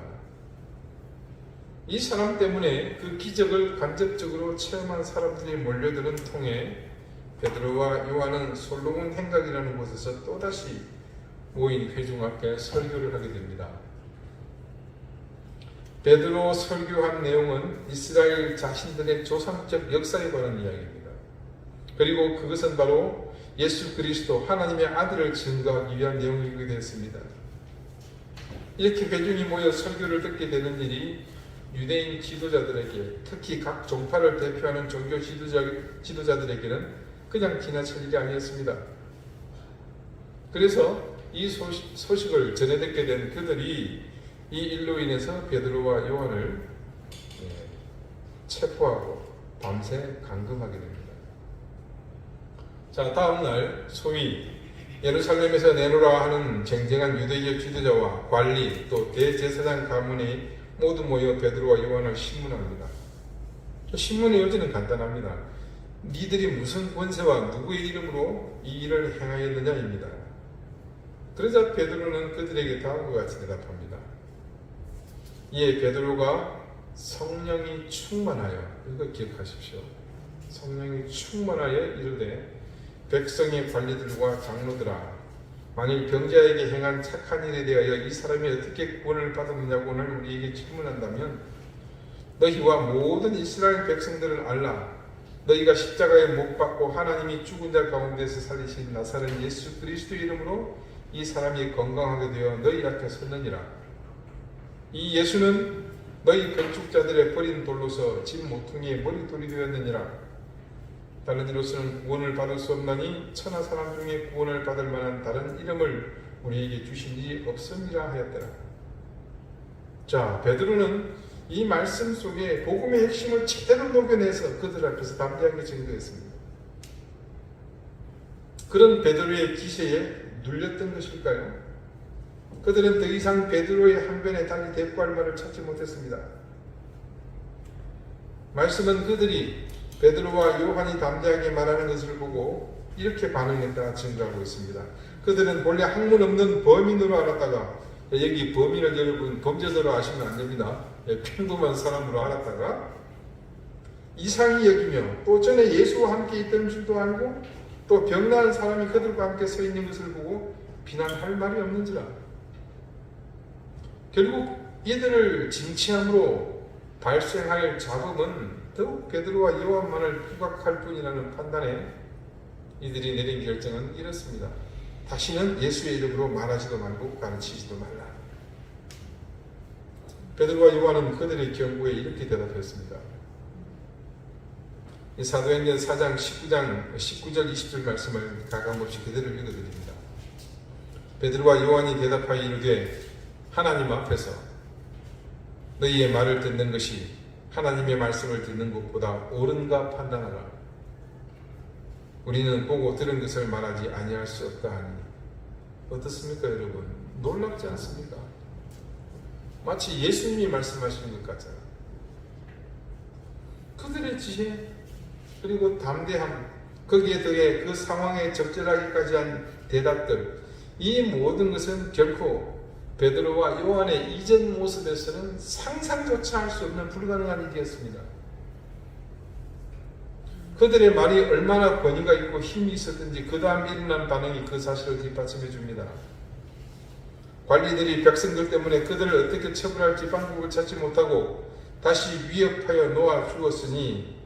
이 사람 때문에 그 기적을 간접적으로 체험한 사람들이 몰려드는 통에 베드로와 요한은 솔로몬 행각이라는 곳에서 또다시 모인 회중 앞에 설교를 하게 됩니다. 베드로 설교한 내용은 이스라엘 자신들의 조상적 역사에 관한 이야기입니다. 그리고 그것은 바로 예수 그리스도 하나님의 아들을 증거하기 위한 내용이게 되었습니다. 이렇게 회중이 모여 설교를 듣게 되는 일이 유대인 지도자들에게, 특히 각 종파를 대표하는 종교 지도자들에게는 그냥 지나칠 일이 아니었습니다. 그래서 이 소식을 전해 듣게 된 그들이 이 일로 인해서 베드로와 요한을 체포하고 밤새 감금하게 됩니다. 자, 다음날 소위 예루살렘에서 내놓으라 하는 쟁쟁한 유대교 지도자와 관리 또 대제사장 가문이 모두 모여 베드로와 요한을 신문합니다. 신문의 요지는 간단합니다. 니들이 무슨 권세와 누구의 이름으로 이 일을 행하였느냐입니다. 그러자 베드로는 그들에게 다음과 같이 대답합니다. 이에 베드로가 성령이 충만하여, 이거 기억하십시오. 성령이 충만하여 이르되 백성의 관리들과 장로들아, 만일 병자에게 행한 착한 일에 대하여 이 사람이 어떻게 구원을 받았느냐고 오늘 우리에게 질문한다면, 너희와 모든 이스라엘 백성들을 알라. 너희가 십자가에 못 박고 하나님이 죽은 자 가운데서 살리신 나사렛 예수 그리스도 이름으로 이 사람이 건강하게 되어 너희 앞에 섰느니라. 이 예수는 너희 건축자들의 버린 돌로서 집 모퉁이의 머리돌이 되었느니라. 다른 이로서는 구원을 받을 수 없나니 천하 사람 중에 구원을 받을 만한 다른 이름을 우리에게 주신 일이 없음이라 하였더라. 자, 베드로는 이 말씀 속에 복음의 핵심을 제대로 녹여내서 그들 앞에서 담대하게 증거했습니다. 그런 베드로의 기세에 눌렸던 것일까요? 그들은 더 이상 베드로의 한 변에 달리 대꾸할 말을 찾지 못했습니다. 말씀은 그들이 베드로와 요한이 담대하게 말하는 것을 보고 이렇게 반응했다 증거하고 있습니다. 그들은 본래 학문 없는 범인으로 알았다가, 여기 범인을 여러분 범죄자로 아시면 안 됩니다. 평범한 사람으로 알았다가 이상히 여기며, 또 전에 예수와 함께 있던 줄도 알고, 또 병나은 사람이 그들과 함께 서 있는 것을 보고 비난할 말이 없는지라. 결국 이들을 징치함으로 발생할 잡음은 더욱 베드로와 요한만을 부각할 뿐이라는 판단에 이들이 내린 결정은 이렇습니다. 다시는 예수의 이름으로 말하지도 말고 가르치지도 말라. 베드로와 요한은 그들의 경고에 이렇게 대답했습니다. 이 사도행전 4장 19절 20절 말씀을 가감없이 그대로 읽어드립니다. 베드로와 요한이 대답하여 이르되, 하나님 앞에서 너희의 말을 듣는 것이 하나님의 말씀을 듣는 것보다 옳은가 판단하라. 우리는 보고 들은 것을 말하지 아니할 수 없다 하니. 어떻습니까 여러분? 놀랍지 않습니까? 마치 예수님이 말씀하시는 것 같잖아요. 그들의 지혜 그리고 담대함, 거기에 더해 그 상황에 적절하기까지 한 대답들, 이 모든 것은 결코 베드로와 요한의 이전 모습에서는 상상조차 할 수 없는 불가능한 일이었습니다. 그들의 말이 얼마나 권위가 있고 힘이 있었든지 그 다음 일어난 반응이 그 사실을 뒷받침해 줍니다. 관리들이 백성들 때문에 그들을 어떻게 처벌할지 방법을 찾지 못하고 다시 위협하여 놓아 주었으니,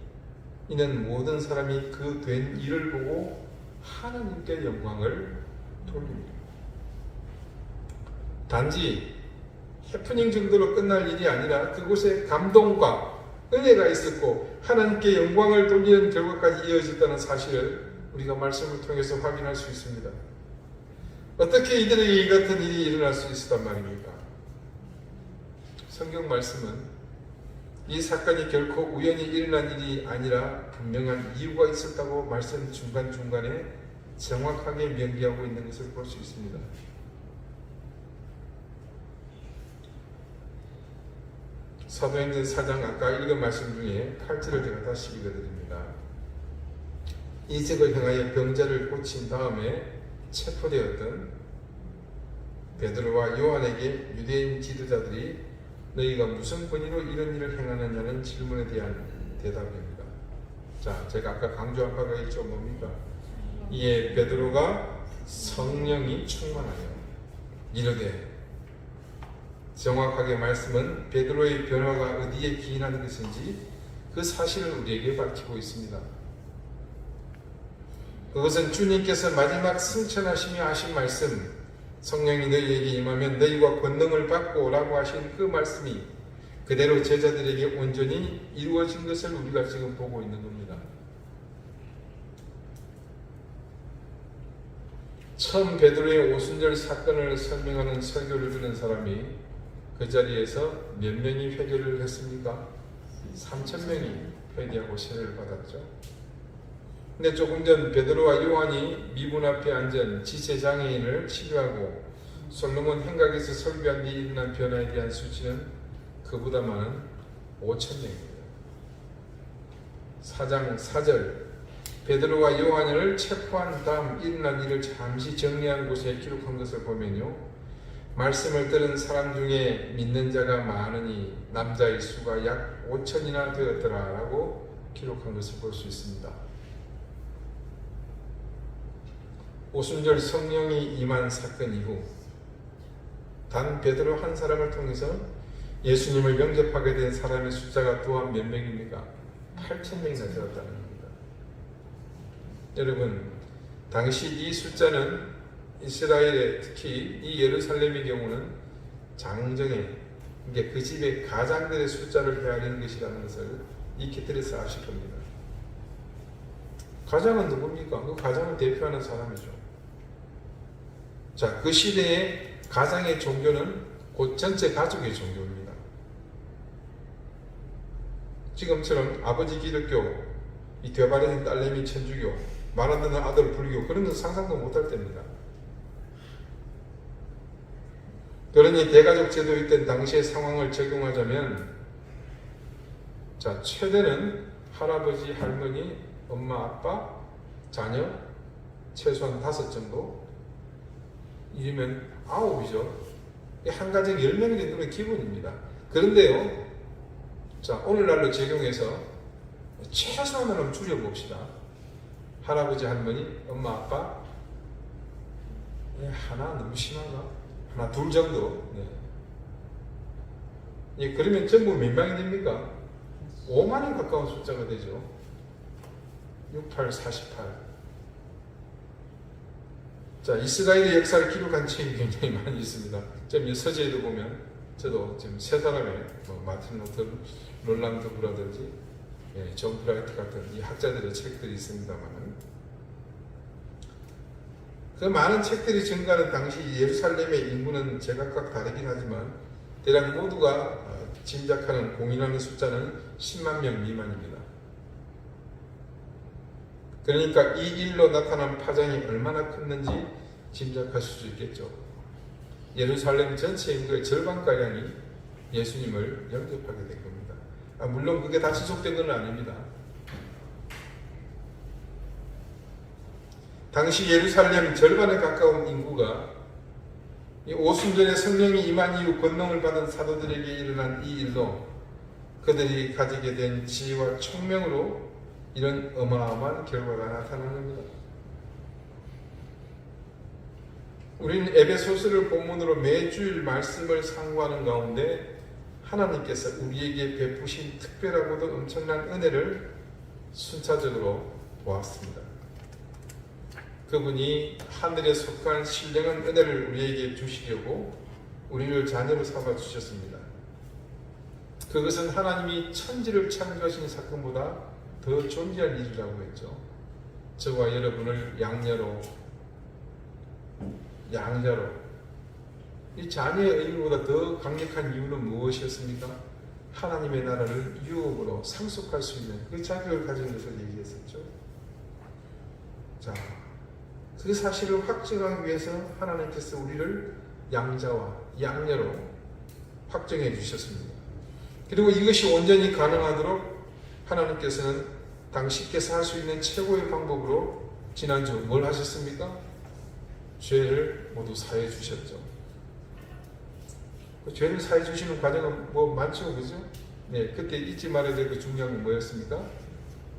이는 모든 사람이 그 된 일을 보고 하나님께 영광을 돌립니다. 단지 해프닝 정도로 끝날 일이 아니라 그곳에 감동과 은혜가 있었고 하나님께 영광을 돌리는 결과까지 이어졌다는 사실을 우리가 말씀을 통해서 확인할 수 있습니다. 어떻게 이들에게 이 같은 일이 일어날 수 있었단 말입니까? 성경 말씀은 이 사건이 결코 우연히 일어난 일이 아니라 분명한 이유가 있었다고 말씀 중간중간에 정확하게 명기하고 있는 것을 볼 수 있습니다. 사도행전 4장 아까 읽은 말씀 중에 8절을 제가 다시 읽어드립니다. 이적을 행하여 병자를 고친 다음에 체포되었던 베드로와 요한에게 유대인 지도자들이 너희가 무슨 권위로 이런 일을 행하느냐는 질문에 대한 대답입니다. 자, 제가 아까 강조한 바가 있죠. 뭡니까? 이에 베드로가 성령이 충만하여 이르되, 정확하게 말씀은 베드로의 변화가 어디에 기인하는 것인지 그 사실을 우리에게 밝히고 있습니다. 그것은 주님께서 마지막 승천하시며 하신 말씀, 성령이 너희에게 임하면 너희가 권능을 받고 라고 하신 그 말씀이 그대로 제자들에게 온전히 이루어진 것을 우리가 지금 보고 있는 겁니다. 처음 베드로의 오순절 사건을 설명하는 설교를 들은 사람이 그 자리에서 몇 명이 회개를 했습니까? 3,000명이 회개하고 세례를 받았죠. 근데 조금 전 베드로와 요한이 미문 앞에 앉은 지체장애인을 치료하고 솔로몬 행각에서 설교한 뒤 일어난 변화에 대한 수치는 그보다 많은 5,000명입니다. 4장 4절, 베드로와 요한을 체포한 다음 일어난 일을 잠시 정리한 곳에 기록한 것을 보면요, 말씀을 들은 사람 중에 믿는 자가 많으니 남자의 수가 약 5,000이나 되었더라 라고 기록한 것을 볼 수 있습니다. 오순절 성령이 임한 사건 이후 단 베드로 한 사람을 통해서 예수님을 영접하게 된 사람의 숫자가 또한 몇 명입니까? 8,000명이나 되었다는 겁니다. 여러분, 당시 이 숫자는 이스라엘의 특히 이 예루살렘의 경우는 장정에 그러니까 그 집의 가장들의 숫자를 헤아리는 것이라는 것을 이 깃들에서 아실 겁니다. 가장은 누굽니까? 그 가장을 대표하는 사람이죠. 자, 그 시대의 가장의 종교는 곧 전체 가족의 종교입니다. 지금처럼 아버지 기독교, 이 되바라진 딸내미 천주교, 말 안 듣는 아들 불교 그런 건 상상도 못할 때입니다. 그러니 대가족 제도에 있던 당시의 상황을 적용하자면 자, 최대는 할아버지, 할머니, 엄마, 아빠, 자녀 최소한 5 정도 이러면 9이죠. 한 가정 10명이 되는 기본입니다. 그런데요, 자, 오늘날로 적용해서 최소한으로 줄여봅시다. 할아버지, 할머니, 엄마, 아빠 하나 너무 심한가? 하나, 둘 정도. 네. 예, 그러면 전부 몇 명이 됩니까? 5만에 가까운 숫자가 되죠. 68, 48. 자, 이스라엘의 역사를 기록한 책이 굉장히 많이 있습니다. 좀 서재에도 보면 저도 지금 세 사람의 마틴 루터, 롤랑드 브라든지 존 프라이트 같은 이 학자들의 책들이 있습니다만 그 많은 책들이 증가하는 당시 예루살렘의 인구는 제각각 다르긴 하지만 대략 모두가 짐작하는 공인하는 숫자는 10만 명 미만입니다. 그러니까 이 일로 나타난 파장이 얼마나 컸는지 짐작하실 수 있겠죠. 예루살렘 전체 인구의 절반가량이 예수님을 영접하게 된 겁니다. 물론 그게 다 지속된 건 아닙니다. 당시 예루살렘 절반에 가까운 인구가 이 오순절에 성령이 임한 이후 권능을 받은 사도들에게 일어난 이 일로 그들이 가지게 된 지혜와 총명으로 이런 어마어마한 결과가 나타난 겁니다. 우리는 에베소서를 본문으로 매주일 말씀을 상고하는 가운데 하나님께서 우리에게 베푸신 특별하고도 엄청난 은혜를 순차적으로 보았습니다. 그분이 하늘에 속한 신령한 은혜를 우리에게 주시려고 우리를 자녀로 삼아 주셨습니다. 그것은 하나님이 천지를 창조하신 사건보다 더 존귀한 일이라고 했죠. 저와 여러분을 양자로 이 자녀의 의미보다 더 강력한 이유는 무엇이었습니까? 하나님의 나라를 유업으로 상속할 수 있는 그 자격을 가진 것을 얘기했었죠. 자, 그 사실을 확증하기 위해서 하나님께서 우리를 양자와 양녀로 확정해 주셨습니다. 그리고 이것이 온전히 가능하도록 하나님께서는 당신께서 할 수 있는 최고의 방법으로 지난주 뭘 하셨습니까? 죄를 모두 사해 주셨죠. 그 죄를 사해 주시는 과정은 많죠, 그죠? 네, 그때 잊지 말아야 될 그 중요한 건 뭐였습니까?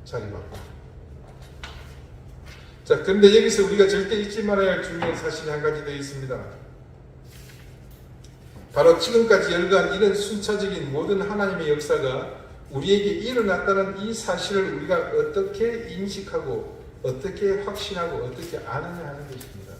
자리바꿈. 자, 그런데 여기서 우리가 절대 잊지 말아야 할 중요한 사실이 한 가지 더 있습니다. 바로 지금까지 열거한 이런 순차적인 모든 하나님의 역사가 우리에게 일어났다는 이 사실을 우리가 어떻게 인식하고 어떻게 확신하고 어떻게 아느냐 하는 것입니다.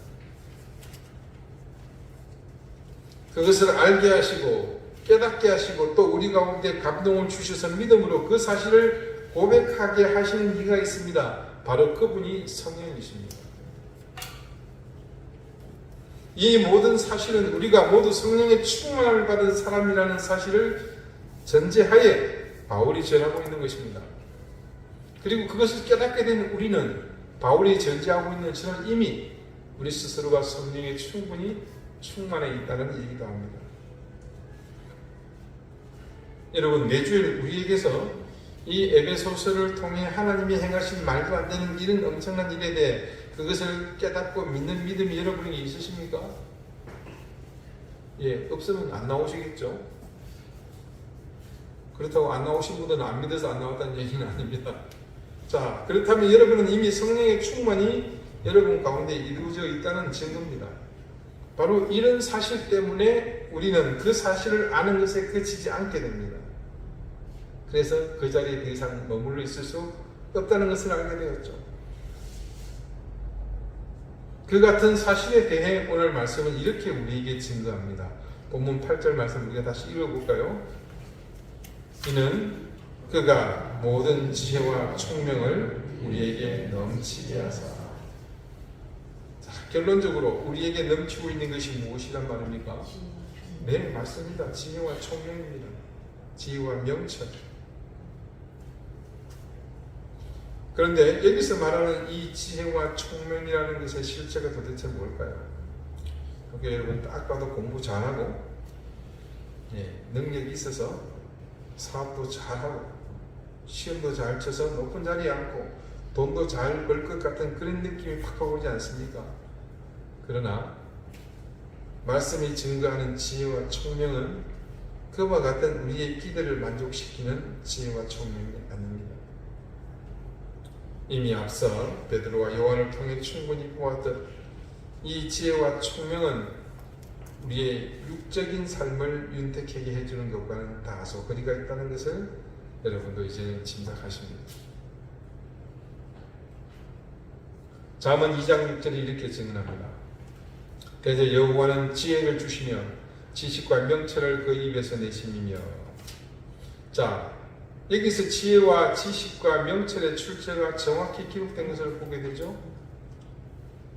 그것을 알게 하시고 깨닫게 하시고 또 우리 가운데 감동을 주셔서 믿음으로 그 사실을 고백하게 하시는 이가 있습니다. 바로 그분이 성령이십니다. 이 모든 사실은 우리가 모두 성령의 충만을 받은 사람이라는 사실을 전제하에 바울이 전하고 있는 것입니다. 그리고 그것을 깨닫게 된 우리는 바울이 전제하고 있는 것처럼 이미 우리 스스로가 성령에 충분히 충만해 있다는 얘기도 합니다. 여러분, 매주일 우리에게서 이 에베소서를 통해 하나님이 행하신 말도 안 되는 이런 엄청난 일에 대해 그것을 깨닫고 믿는 믿음이 여러분에게 있으십니까? 예, 없으면 안 나오시겠죠? 그렇다고 안 나오신 분들은 안 믿어서 안 나왔다는 얘기는 아닙니다. 자, 그렇다면 여러분은 이미 성령의 충만이 여러분 가운데 이루어져 있다는 증거입니다. 바로 이런 사실 때문에 우리는 그 사실을 아는 것에 그치지 않게 됩니다. 그래서 그 자리에 더 이상 머물러 있을 수 없다는 것을 알게 되었죠. 그 같은 사실에 대해 오늘 말씀은 이렇게 우리에게 증거합니다. 본문 8절 말씀 우리가 다시 읽어볼까요? 이는 그가 모든 지혜와 총명을 우리에게 넘치게 하사. 자, 결론적으로 우리에게 넘치고 있는 것이 무엇이란 말입니까? 네, 맞습니다. 지혜와 총명입니다. 지혜와 명철. 그런데 여기서 말하는 이 지혜와 총명이라는 것의 실체가 도대체 뭘까요? 그게 여러분 딱 봐도 공부 잘하고 능력이 있어서 사업도 잘하고 시험도 잘 쳐서 높은 자리에 앉고 돈도 잘 벌 것 같은 그런 느낌이 팍 오지 않습니까? 그러나 말씀이 증거하는 지혜와 총명은 그와 같은 우리의 기대를 만족시키는 지혜와 총명이 아닙니다. 이미 앞서 베드로와 요한을 통해 충분히 보았듯 이 지혜와 총명은 우리의 육적인 삶을 윤택하게 해주는 것과는 다소 거리가 있다는 것을 여러분도 이제 짐작하십니다. 잠언 2장 6절이 이렇게 증언합니다. 그래서 여호와는 지혜를 주시며 지식과 명철을 그 입에서 내심이며. 자, 여기서 지혜와 지식과 명철의 출처가 정확히 기록된 것을 보게 되죠.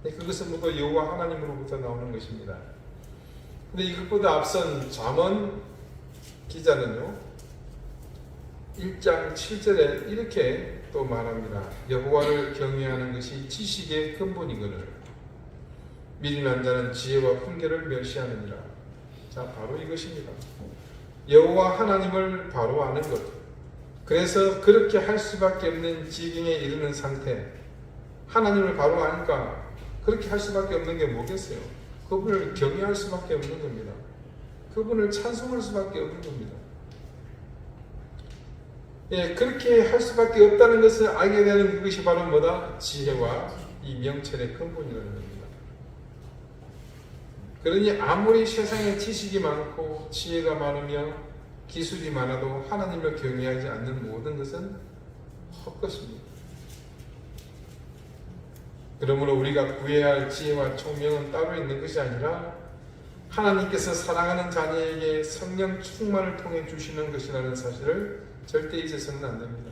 그것은 모두 여호와 하나님으로부터 나오는 것입니다. 근데 이것보다 앞선 잠언 기자는요 1장 7절에 이렇게 또 말합니다. 여호와를 경외하는 것이 지식의 근본이거늘 미리 난 자는 지혜와 훈계를 멸시하느니라. 자, 바로 이것입니다. 여호와 하나님을 바로 아는 것. 그래서 그렇게 할 수밖에 없는 지경에 이르는 상태. 하나님을 바로 아니까 그렇게 할 수밖에 없는 게 뭐겠어요? 그분을 경외할 수밖에 없는 겁니다. 그분을 찬송할 수밖에 없는 겁니다. 그렇게 할 수밖에 없다는 것을 알게 되는 그것이 바로 뭐다? 지혜와 이 명철의 근본이라는 겁니다. 그러니 아무리 세상에 지식이 많고 지혜가 많으며 기술이 많아도 하나님을 경외하지 않는 모든 것은 헛것입니다. 그러므로 우리가 구해야 할 지혜와 총명은 따로 있는 것이 아니라 하나님께서 사랑하는 자녀에게 성령 충만을 통해 주시는 것이라는 사실을 절대 잊어서는 안 됩니다.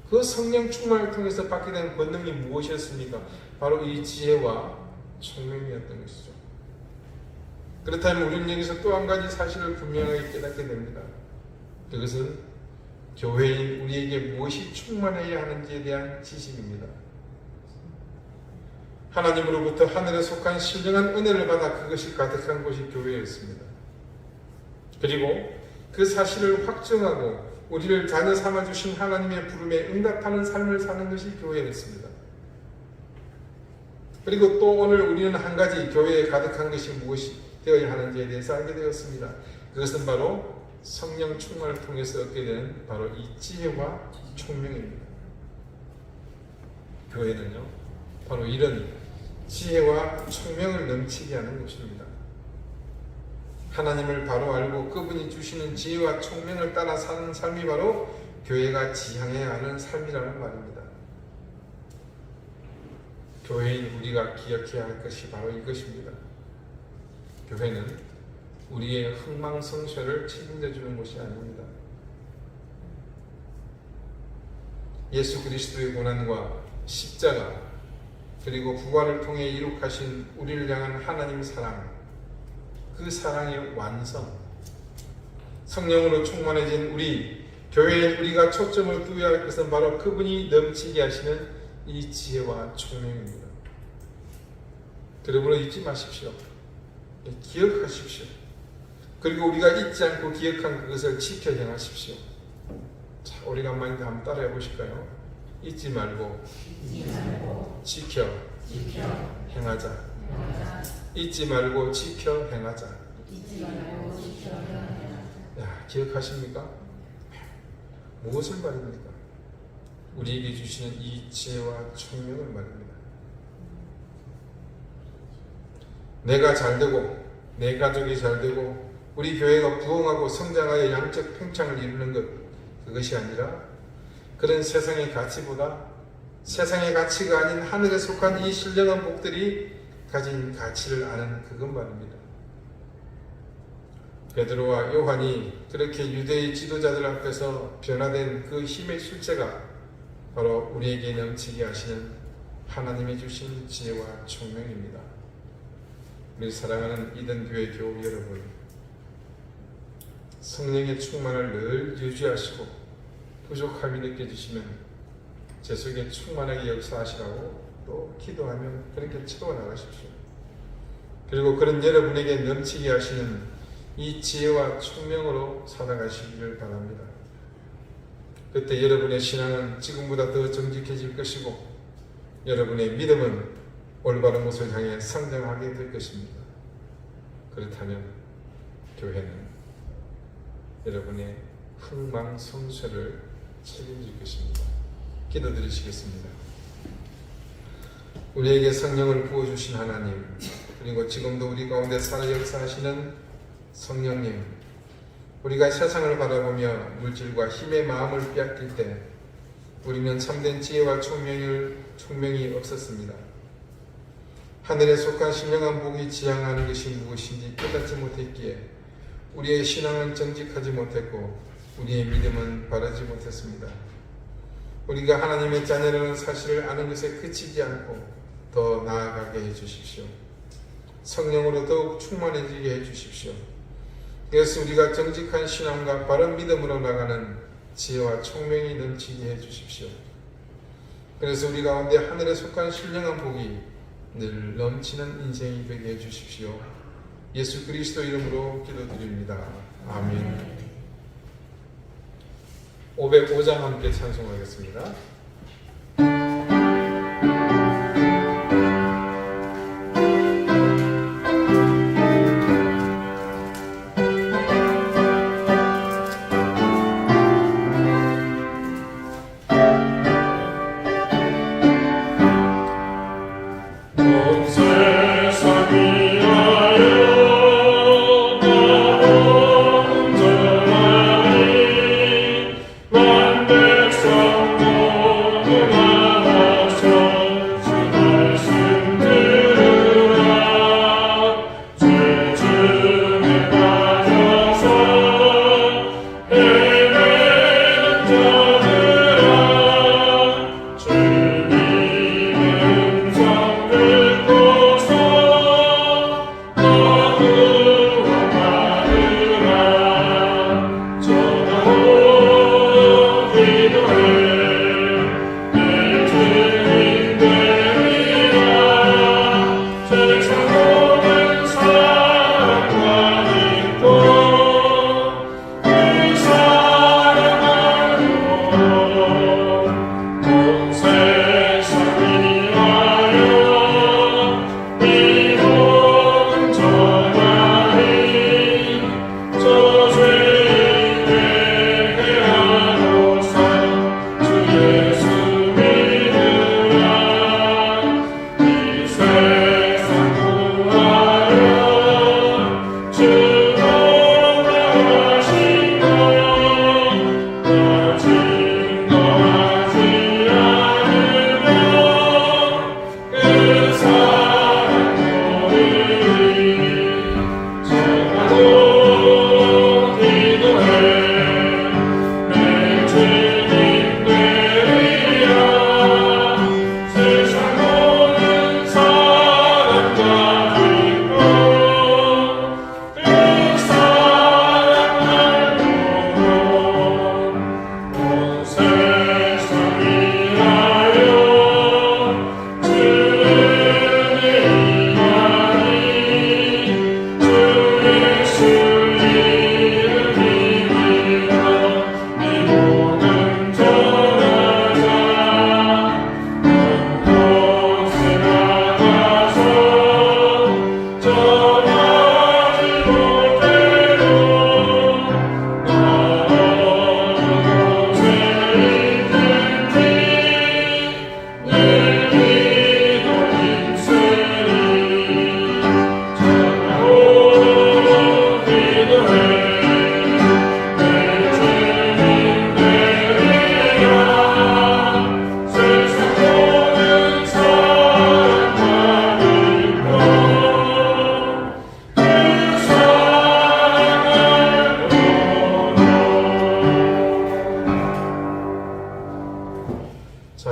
그 성령 충만을 통해서 받게 된 권능이 무엇이었습니까? 바로 이 지혜와 총명이었던 것이죠. 그렇다면 우리는 여기서 또 한 가지 사실을 분명하게 깨닫게 됩니다. 그것은 교회인 우리에게 무엇이 충만해야 하는지에 대한 지식입니다. 하나님으로부터 하늘에 속한 신령한 은혜를 받아 그것이 가득한 곳이 교회였습니다. 그리고 그 사실을 확증하고 우리를 자녀 삼아주신 하나님의 부름에 응답하는 삶을 사는 것이 교회였습니다. 그리고 또 오늘 우리는 한 가지 교회에 가득한 것이 무엇이 되어야 하는지에 대해서 알게 되었습니다. 그것은 바로 성령 충만을 통해서 얻게 되는 바로 이 지혜와 총명입니다. 교회는요, 바로 이런 지혜와 총명을 넘치게 하는 곳입니다. 하나님을 바로 알고 그분이 주시는 지혜와 총명을 따라 사는 삶이 바로 교회가 지향해야 하는 삶이라는 말입니다. 교회인 우리가 기억해야 할 것이 바로 이것입니다. 교회는 우리의 흥망성쇠를 책임져 주는 것이 아닙니다. 예수 그리스도의 고난과 십자가 그리고 부활을 통해 이룩하신 우리를 향한 하나님 사랑, 그 사랑의 완성, 성령으로 충만해진 우리 교회에 우리가 초점을 두어야 할 것은 바로 그분이 넘치게 하시는 이 지혜와 총명입니다. 그러므로 잊지 마십시오. 기억하십시오. 그리고 우리가 잊지 않고 기억한 그것을 지켜 행하십시오. 자, 오래간만에 한번 따라해 보실까요? 잊지 말고 지켜 행하자. 잊지 말고 지켜 행하자. 야, 기억하십니까? 무엇을 말입니까? 우리에게 주시는 이 지혜와 총명을 말입니다. 내가 잘되고 내 가족이 잘되고 우리 교회가 부흥하고 성장하여 양적 팽창을 이루는 것, 그것이 아니라 그런 세상의 가치보다 세상의 가치가 아닌 하늘에 속한 이 신령한 복들이 가진 가치를 아는 그것 말입니다. 베드로와 요한이 그렇게 유대의 지도자들 앞에서 변화된 그 힘의 실체가 바로 우리에게 넘치게 하시는 하나님이 주신 지혜와 총명입니다. 우리 사랑하는 이든교회 교우 여러분, 성령의 충만을 늘 유지하시고 부족함이 느껴지시면 제 속에 충만하게 역사하시라고 또 기도하며 그렇게 채워나가십시오. 그리고 그런 여러분에게 넘치게 하시는 이 지혜와 총명으로 살아가시기를 바랍니다. 그때 여러분의 신앙은 지금보다 더 정직해질 것이고 여러분의 믿음은 올바른 곳을 향해 성장하게 될 것입니다. 그렇다면 교회는 여러분의 흥망성쇠를 책임질 것입니다. 기도드리시겠습니다. 우리에게 성령을 부어주신 하나님, 그리고 지금도 우리 가운데 살아 역사하시는 성령님, 우리가 세상을 바라보며 물질과 힘의 마음을 빼앗길 때 우리는 참된 지혜와 총명이 없었습니다. 하늘에 속한 신령한 복이 지향하는 것이 무엇인지 깨닫지 못했기에 우리의 신앙은 정직하지 못했고 우리의 믿음은 바르지 못했습니다. 우리가 하나님의 자녀라는 사실을 아는 것에 그치지 않고 더 나아가게 해주십시오. 성령으로 더욱 충만해지게 해주십시오. 그래서 우리가 정직한 신앙과 바른 믿음으로 나가는 지혜와 총명이 넘치게 해주십시오. 그래서 우리 가운데 하늘에 속한 신령한 복이 늘 넘치는 인생이 되게 해주십시오. 예수 그리스도 이름으로 기도드립니다. 아멘. 505장 함께 찬송하겠습니다. 백성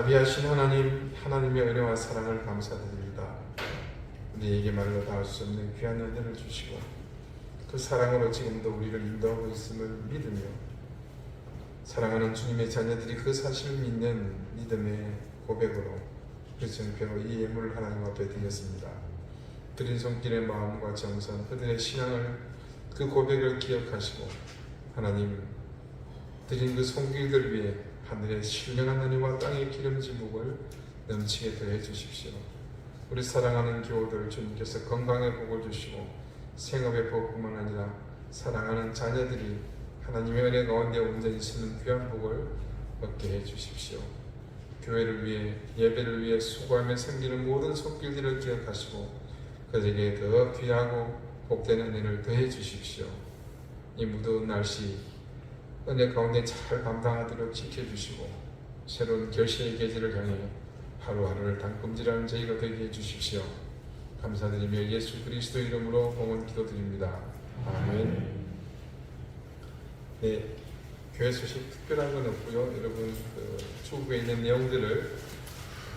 자비하신 하나님의 은혜와 사랑을 감사드립니다. 우리에게 말로 다 할 수 없는 귀한 은혜를 주시고 그 사랑으로 지금도 우리를 인도하고 있음을 믿으며 사랑하는 주님의 자녀들이 그 사실을 믿는 믿음의 고백으로 그 정표로 이 예물을 하나님 앞에 드렸습니다. 드린 손길의 마음과 정성, 그들의 신앙을 그 고백을 기억하시고 하나님 드린 그 손길들 위에 하늘의 신령한 은혜와 땅의 기름진 복을 넘치게 더해 주십시오. 우리 사랑하는 교우들 주님께서 건강의 복을 주시고 생업의 복뿐만 아니라 사랑하는 자녀들이 하나님의 은혜 가운데 온전히 쓰는 귀한 복을 얻게 해 주십시오. 교회를 위해 예배를 위해 수고하며 섬기는 모든 손길들을 기억하시고 그들에게 더 귀하고 복된 은혜를 더해 주십시오. 이 무더운 날씨 은혜 가운데 잘 감당하도록 지켜주시고 새로운 결실의 계절을 향해 하루하루를 단금질하는 저희가 되게 해주십시오. 감사드리며 예수 그리스도 이름으로 봉헌 기도드립니다. 아멘. 네, 교회 소식 특별한 건 없고요. 여러분 주부에 있는 내용들을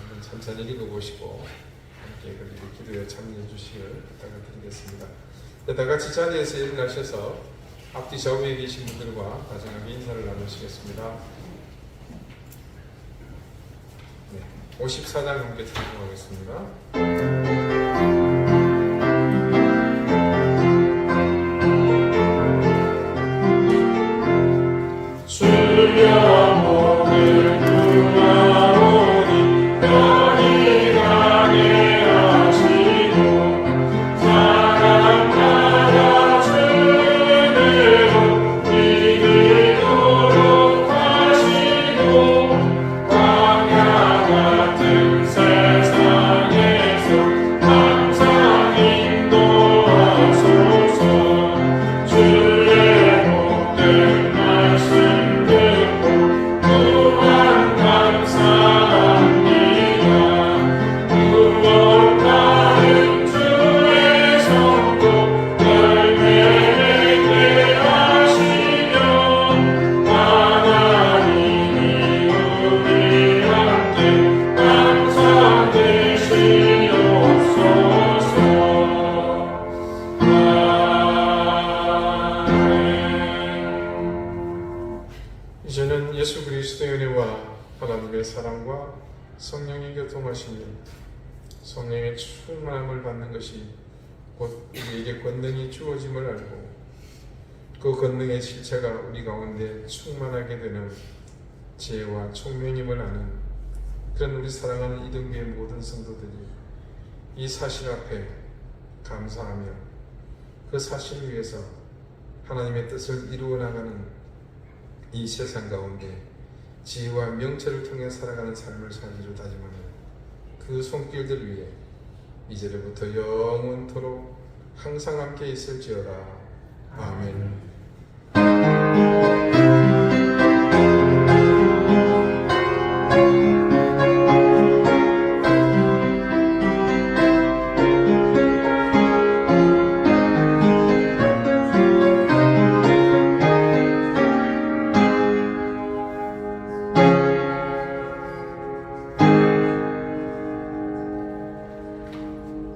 한번 천천히 읽어보시고 함께 기도에 참여해 주시길 부탁을 드리겠습니다. 네, 다 같이 자리에서 일어나셔서 앞뒤 좌우에 계신 분들과 다정하게 인사를 나누시겠습니다. 네, 54장 함께 찬송하겠습니다. 이제는 예수 그리스도의 은혜와 하나님의 사랑과 성령의 교통하심이 성령의 충만함을 받는 것이 곧 우리에게 권능이 주어짐을 알고 그 권능의 실체가 우리 가운데 충만하게 되는 지혜와 총명임을 아는 그런 우리 사랑하는 이등교의 모든 성도들이 이 사실 앞에 감사하며 그 사실을 위해서 하나님의 뜻을 이루어 나가는 이 세상 가운데 지혜와 명철을 통해 살아가는 삶을 살기를 다짐하는 그 손길들 위에 이제부터 영원토록 항상 함께 있을지어다. 아멘.